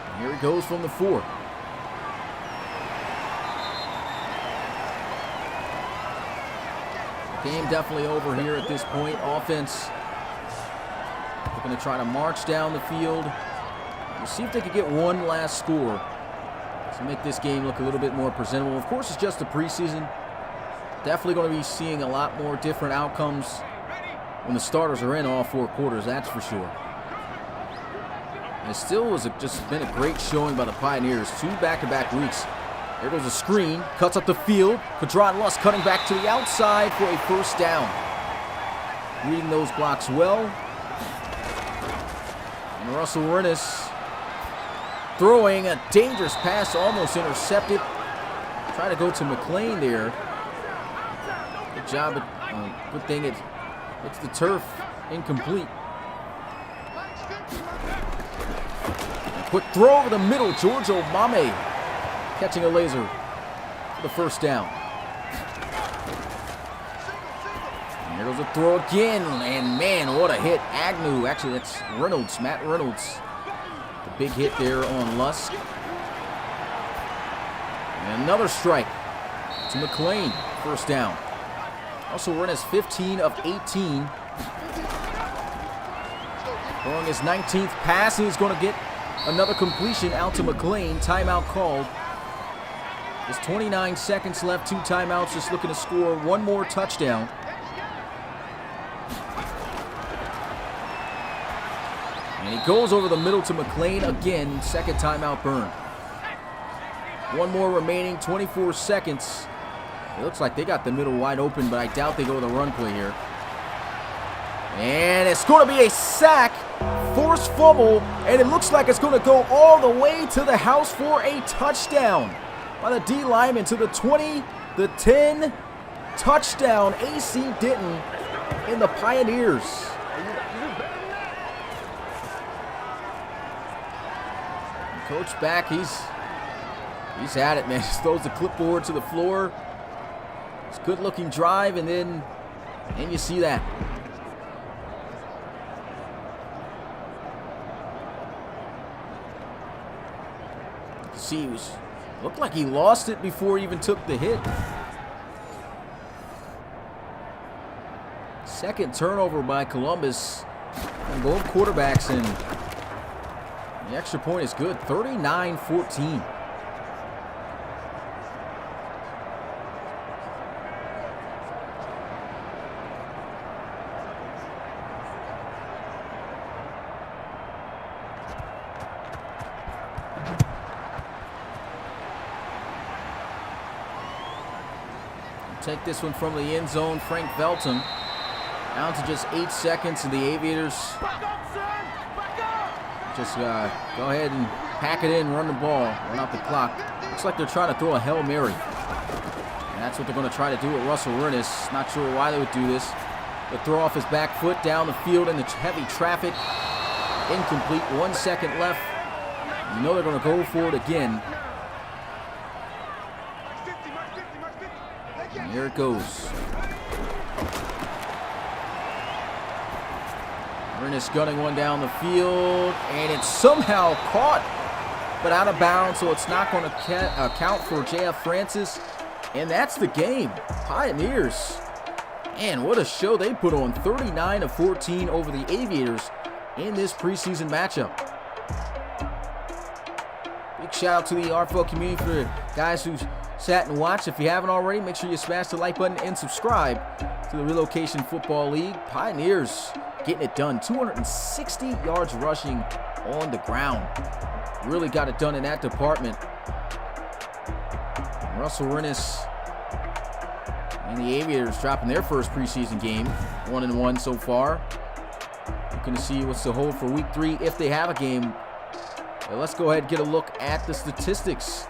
And here he goes from the 4. Game definitely over here at this point. Offense, they're going to try to march down the field. We'll see if they can get one last score to make this game look a little bit more presentable. Of course, it's just a preseason. Definitely going to be seeing a lot more different outcomes when the starters are in all 4 quarters, that's for sure. And it still was just been a great showing by the Pioneers. 2 back-to-back weeks. There goes a screen, cuts up the field. Kadron Lusk cutting back to the outside for a first down. Reading those blocks well. And Russell Rennes throwing a dangerous pass, almost intercepted. Trying to go to McLean there. Good job. Good thing it's the turf. Incomplete. A quick throw over the middle. George Omame catching a laser for the first down. And there goes a throw again. And man, what a hit. Agnew. Actually, that's Reynolds. Matt Reynolds. The big hit there on Lusk. And another strike to McLean. First down. Also, Rennes 15 of 18. Throwing his 19th pass, and he's going to get another completion out to McLean. Timeout called. There's 29 seconds left. 2 timeouts, just looking to score one more touchdown. And he goes over the middle to McLean again. Second timeout burned. One more remaining, 24 seconds. It looks like they got the middle wide open, but I doubt they go with a run play here. And it's going to be a sack, forced fumble, and it looks like it's going to go all the way to the house for a touchdown by the D lineman to the 20, the 10, touchdown, AC Denton in the Pioneers. And Coach back, he's at it, man. Just throws the clipboard to the floor. It's a good-looking drive, and then you see that. See, looked like he lost it before he even took the hit. Second turnover by Columbus. And both quarterbacks, and the extra point is good. 39-14. Take this one from the end zone. Frank Velton down to just 8 seconds, and the Aviators just go ahead and pack it in, run the ball, run out the clock. Looks like they're trying to throw a Hail Mary. And that's what they're going to try to do with Russell Rennis. Not sure why they would do this. The throw off his back foot down the field in the heavy traffic. Incomplete, 1 second left. You know they're going to go for it again. And here it goes. Rennis gunning one down the field, and it's somehow caught, but out of bounds, so it's not going to count for J.F. Francis. And that's the game. Pioneers. Man, what a show they put on. 39-14 over the Aviators in this preseason matchup. Big shout out to the RFL community for the guys who sat and watched. If you haven't already, make sure you smash the like button and subscribe to the Relocation Football League. Pioneers getting it done. 260 yards rushing on the ground. Really got it done in that department. Russell Rennis and the Aviators dropping their first preseason game. 1-1 so far. We're going to see what's the hold for week 3 if they have a game. But let's go ahead and get a look at the statistics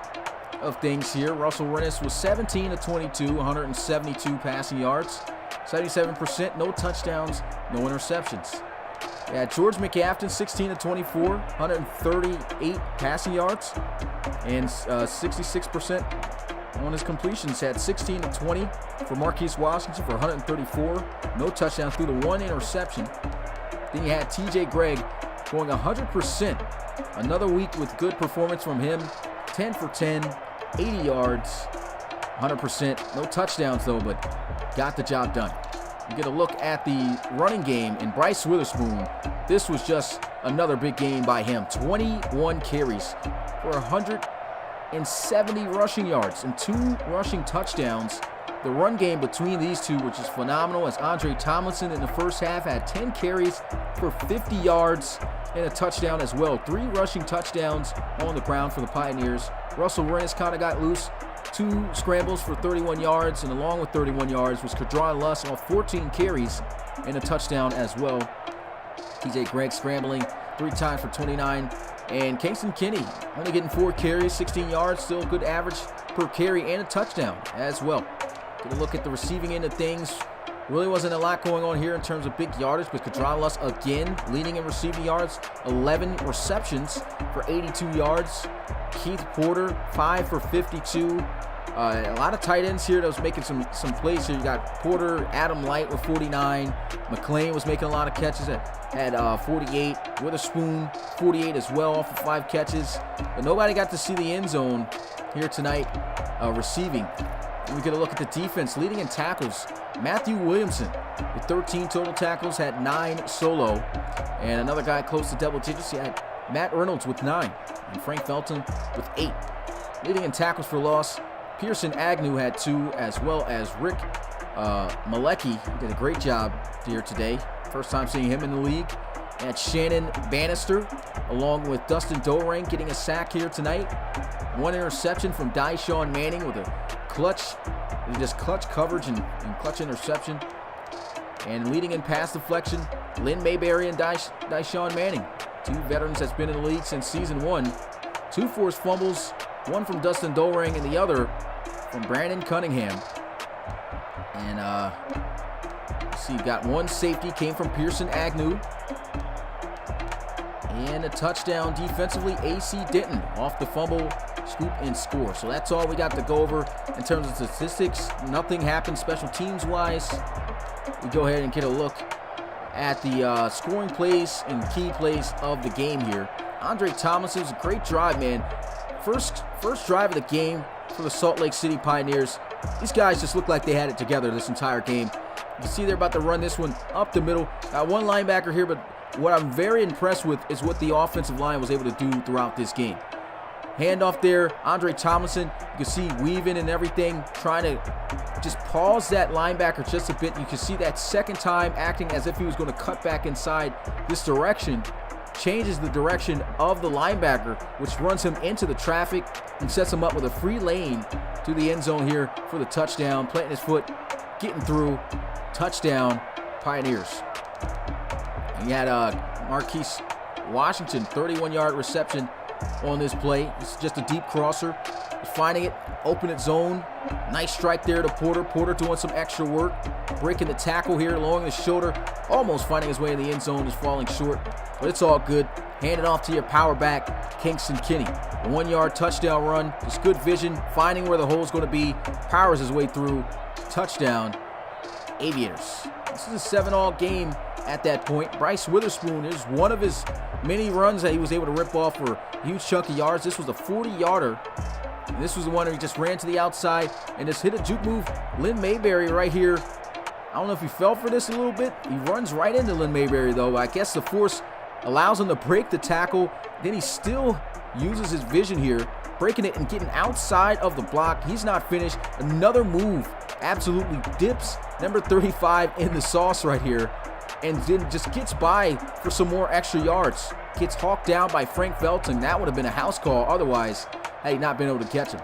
of things here. Russell Rennis was 17-22, 172 passing yards, 77%, no touchdowns, no interceptions. Yeah, George McAfton, 16-24, 138 passing yards, and 66% on his completions. Had 16-20 for Marquise Washington for 134, no touchdowns through the 1 interception. Then you had TJ Gregg going 100%. Another week with good performance from him. 10 for 10, 80 yards, 100%. No touchdowns though, but got the job done. You get a look at the running game in Bryce Witherspoon. This was just another big game by him. 21 carries for 170 rushing yards and 2 rushing touchdowns. The run game between these two, which is phenomenal, as Andre Tomlinson in the first half had 10 carries for 50 yards and a touchdown as well. 3 rushing touchdowns on the ground for the Pioneers. Russell Rennis kind of got loose. 2 scrambles for 31 yards, and along with 31 yards was Kadron Luss off 14 carries and a touchdown as well. TJ Gregg scrambling 3 times for 29. And Kingston Kinney only getting 4 carries, 16 yards, still good average per carry and a touchdown as well. Get a look at the receiving end of things. Really wasn't a lot going on here in terms of big yardage, but Kadron Luss again leading in receiving yards, 11 receptions for 82 yards. Keith Porter, 5 for 52. A lot of tight ends here that was making some plays here. You got Porter, Adam Light with 49. McLean was making a lot of catches at 48. Witherspoon, 48 as well off of 5 catches. But nobody got to see the end zone here tonight receiving. And we get a look at the defense. Leading in tackles, Matthew Williamson with 13 total tackles, had 9 solo. And another guy close to double digits, he had Matt Reynolds with 9. And Frank Felton with 8. Leading in tackles for loss, Pearson Agnew had 2, as well as Rick Malecki. He did a great job here today. First time seeing him in the league. And Shannon Bannister, along with Dustin Dorang, getting a sack here tonight. 1 interception from Dyshawn Manning with a clutch coverage and clutch interception. And leading in pass deflection, Lynn Mayberry and Dyshawn Manning. 2 veterans that's been in the league since season 1. 2 forced fumbles, 1 from Dustin Dorang and the other from Brandon Cunningham. And see, got 1 safety, came from Pearson Agnew. And a touchdown defensively, AC Denton off the fumble, scoop and score. So that's all we got to go over in terms of statistics. Nothing happened special teams wise. We go ahead and get a look at the scoring plays and key plays of the game here. Andre Tomlinson was a great drive, man. First drive of the game for the Salt Lake City Pioneers. These guys just look like they had it together this entire game. You can see they're about to run this one up the middle. Got 1 linebacker here, but what I'm very impressed with is what the offensive line was able to do throughout this game. Handoff there, Andre Tomlinson, you can see weaving and everything, trying to just pause that linebacker just a bit. You can see that second time acting as if he was going to cut back inside this direction. Changes the direction of the linebacker, which runs him into the traffic and sets him up with a free lane to the end zone here for the touchdown. Planting his foot, getting through, touchdown, Pioneers. And you had Marquise Washington, 31-yard reception, on this play. It's just a deep crosser. He's finding it, open it zone. Nice strike there to Porter. Porter doing some extra work. Breaking the tackle here, lowering the shoulder. Almost finding his way in the end zone, is falling short. But it's all good. Hand it off to your power back, Kingston Kinney. A 1-yard touchdown run. Just good vision, finding where the hole's going to be. Powers his way through. Touchdown, Aviators. This is a 7-all game at that point. Bryce Witherspoon is one of his many runs that he was able to rip off for a huge chunk of yards. This was a 40-yarder. And this was the one where he just ran to the outside and just hit a juke move. Lynn Mayberry right here. I don't know if he fell for this a little bit. He runs right into Lynn Mayberry, though. I guess the force allows him to break the tackle. Then he still uses his vision here, breaking it and getting outside of the block. He's not finished. Another move. Absolutely dips number 35 in the sauce right here. And then just gets by for some more extra yards. Gets hawked down by Frank Felton. That would have been a house call otherwise had he not been able to catch him.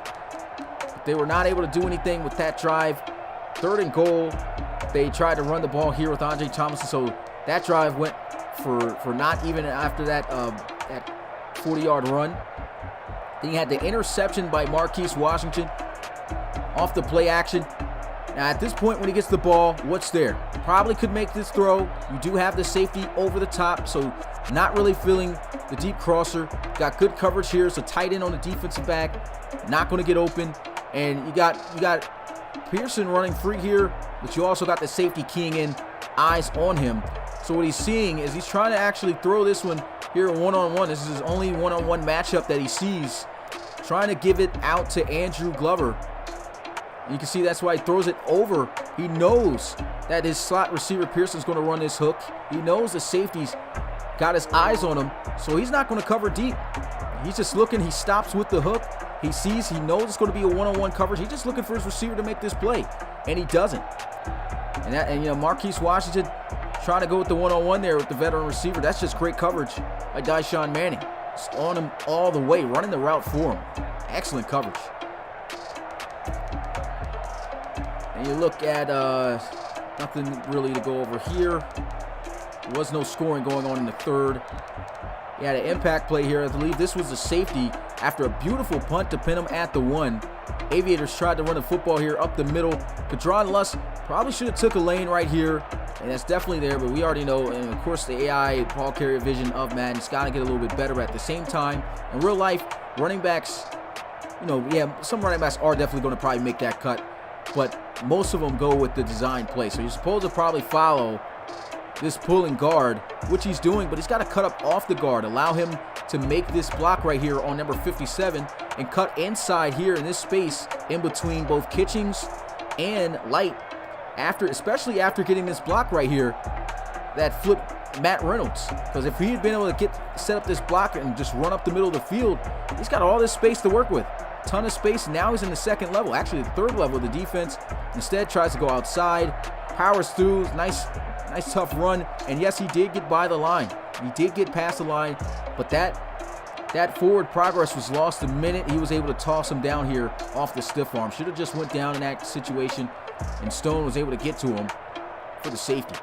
But they were not able to do anything with that drive. 3rd and goal. They tried to run the ball here with Andre Thompson, so that drive went for not even after that 40-yard run. Then you had the interception by Marquise Washington off the play action. Now at this point when he gets the ball, what's there? Probably could make this throw. You do have the safety over the top, so not really feeling the deep crosser. Got good coverage here. It's a tight end on the defensive back. Not going to get open. And you got Pearson running free here, but you also got the safety keying in, eyes on him. So what he's seeing is he's trying to actually throw this one here one-on-one. This is his only one-on-one matchup that he sees. Trying to give it out to Andrew Glover. And you can see that's why he throws it over. He knows that his slot receiver Pearson's going to run this hook. He knows the safety's got his eyes on him, so he's not going to cover deep. He's just looking. He stops with the hook. He sees, he knows it's going to be a one-on-one coverage. He's just looking for his receiver to make this play, and he doesn't. And you know, Marquise Washington trying to go with the one-on-one there with the veteran receiver. That's just great coverage by Dyshawn Manning. Just on him all the way, running the route for him. Excellent coverage. And you look at nothing really to go over here. There was no scoring going on in the 3rd. He had an impact play here. I believe this was a safety after a beautiful punt to pin him at the 1. Aviators tried to run the football here up the middle. Kadron Luss probably should have took a lane right here, and that's definitely there, but we already know, and of course the AI ball carrier vision of Madden's got to get a little bit better. At the same time, in real life, running backs, you know, yeah, some running backs are definitely going to probably make that cut, but most of them go with the design play. So you're supposed to probably follow this pulling guard, which he's doing, but he's got to cut up off the guard, allow him to make this block right here on number 57 and cut inside here in this space in between both Kitchings and Light, especially after getting this block right here that flipped Matt Reynolds. Because if he had been able to set up this block and just run up the middle of the field, he's got all this space to work with. Ton of space. Now he's in the 2nd level, actually the 3rd level of the defense. Instead tries to go outside, powers through, nice tough run, and yes, he did get by the line. He did get past the line, but that forward progress was lost the minute he was able to toss him down here off the stiff arm. Should have just went down in that situation, and Stone was able to get to him for the safety.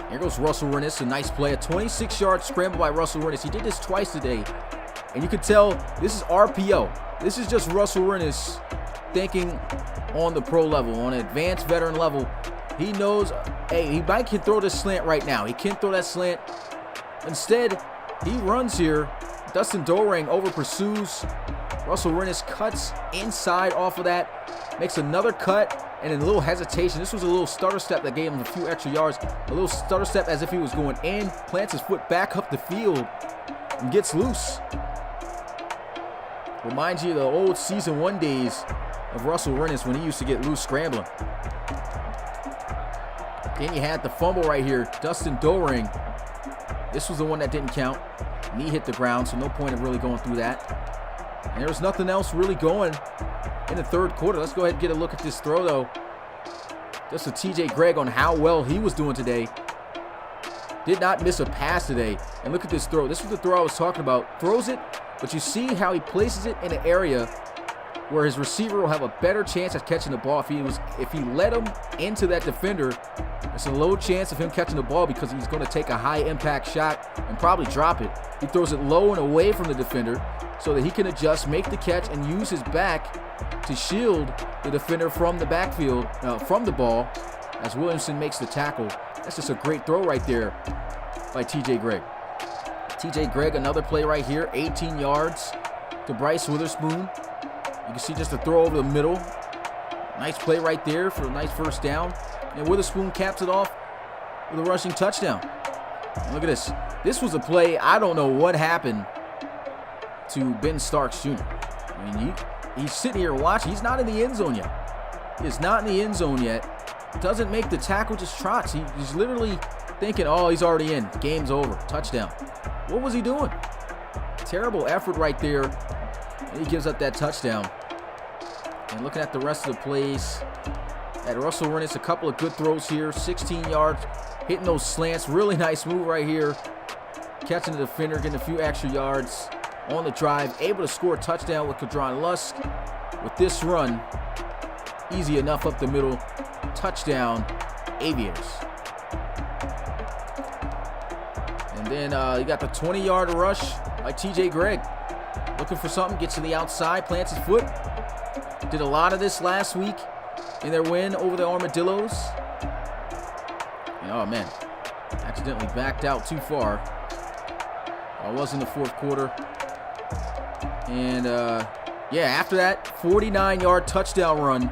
Here goes Russell Rennis, a nice play, a 26-yard scramble by Russell Rennis. He did this twice today, and you can tell this is RPO. This is just Russell Rennis thinking on the pro level, on an advanced veteran level. He knows, hey, he might can throw this slant right now. He can't throw that slant. Instead, he runs here. Dustin Dorang over pursues. Russell Rennis cuts inside off of that, makes another cut, and then a little hesitation. This was a little stutter step that gave him a few extra yards. A little stutter step as if he was going in, plants his foot back up the field, and gets loose. Reminds you of the old season 1 days of Russell Rennis when he used to get loose scrambling. Then you had the fumble right here, Dustin Dorang. This was the one that didn't count. Knee hit the ground, so no point in really going through that. And there was nothing else really going in the 3rd quarter. Let's go ahead and get a look at this throw, though. Just a TJ Gregg on how well he was doing today. Did not miss a pass today. And look at this throw. This was the throw I was talking about. Throws it, but you see how he places it in an area where his receiver will have a better chance at catching the ball if he let him into that defender. It's a low chance of him catching the ball because he's going to take a high-impact shot and probably drop it. He throws it low and away from the defender so that he can adjust, make the catch, and use his back to shield the defender from the backfield, from the ball, as Williamson makes the tackle. That's just a great throw right there by T.J. Gregg. T.J. Gregg, another play right here, 18 yards to Bryce Witherspoon. You can see just a throw over the middle. Nice play right there for a nice first down. And Witherspoon caps it off with a rushing touchdown. And look at this. This was a play, I don't know what happened to Ben Starks Jr. I mean, he's sitting here watching. He's not in the end zone yet. He is not in the end zone yet. Doesn't make the tackle, just trots. He's literally thinking, oh, he's already in. Game's over. Touchdown. What was he doing? Terrible effort right there. And he gives up that touchdown. And looking at the rest of the plays, at Russell Rennis, a couple of good throws here. 16 yards, hitting those slants. Really nice move right here. Catching the defender, getting a few extra yards on the drive. Able to score a touchdown with Kadron Lusk. With this run, easy enough up the middle. Touchdown, Aviators. And then you got the 20-yard rush by T.J. Gregg. Looking for something, gets to the outside, plants his foot. Did a lot of this last week in their win over the Armadillos. And, oh, man. Accidentally backed out too far. I was in the fourth quarter. And, yeah, after that, 49-yard touchdown run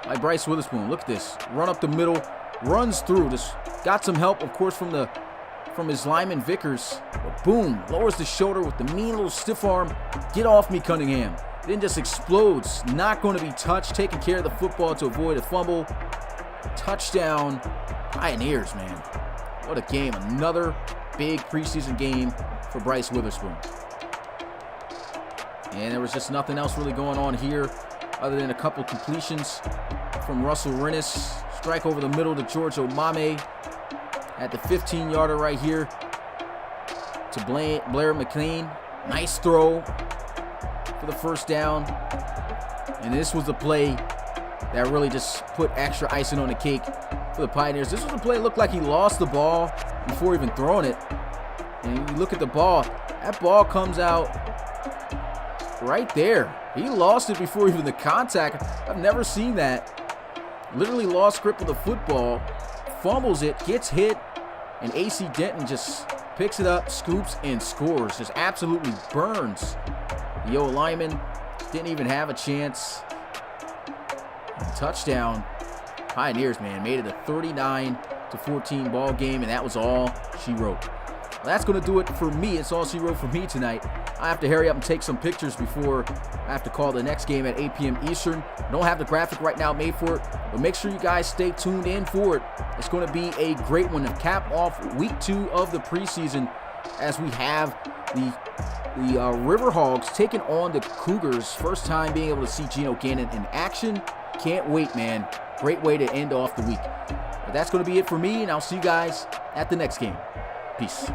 by Bryce Witherspoon. Look at this. Run up the middle. Runs through. Just got some help, of course, from his lineman Vickers. But boom. Lowers the shoulder with the mean little stiff arm. Get off me, Cunningham. Then just explodes. Not going to be touched. Taking care of the football to avoid a fumble. Touchdown. Pioneers, man. What a game. Another big preseason game for Bryce Witherspoon. And there was just nothing else really going on here other than a couple completions from Russell Rennis. Strike over the middle to George Omame at the 15-yarder right here to Blair McLean. Nice throw for the first down. And this was the play that really just put extra icing on the cake for the Pioneers. This was a play that looked like he lost the ball before even throwing it. And you look at the ball, that ball comes out right there. He lost it before even the contact. I've never seen that. Literally lost grip of the football, fumbles it, gets hit, and AC Denton just picks it up, scoops, and scores. Just absolutely burns the O-lineman. Didn't even have a chance. Touchdown. Pioneers, man, made it a 39-14 ball game, and that was all she wrote. Well, that's going to do it for me. It's all she wrote for me tonight. I have to hurry up and take some pictures before I have to call the next game at 8 p.m. Eastern. I don't have the graphic right now made for it, but make sure you guys stay tuned in for it. It's going to be a great one to cap off week 2 of the preseason as we have the Riverhogs taking on the Cougars. First time being able to see Geno Gannon in action. Can't wait, man. Great way to end off the week. But that's going to be it for me, and I'll see you guys at the next game. Peace.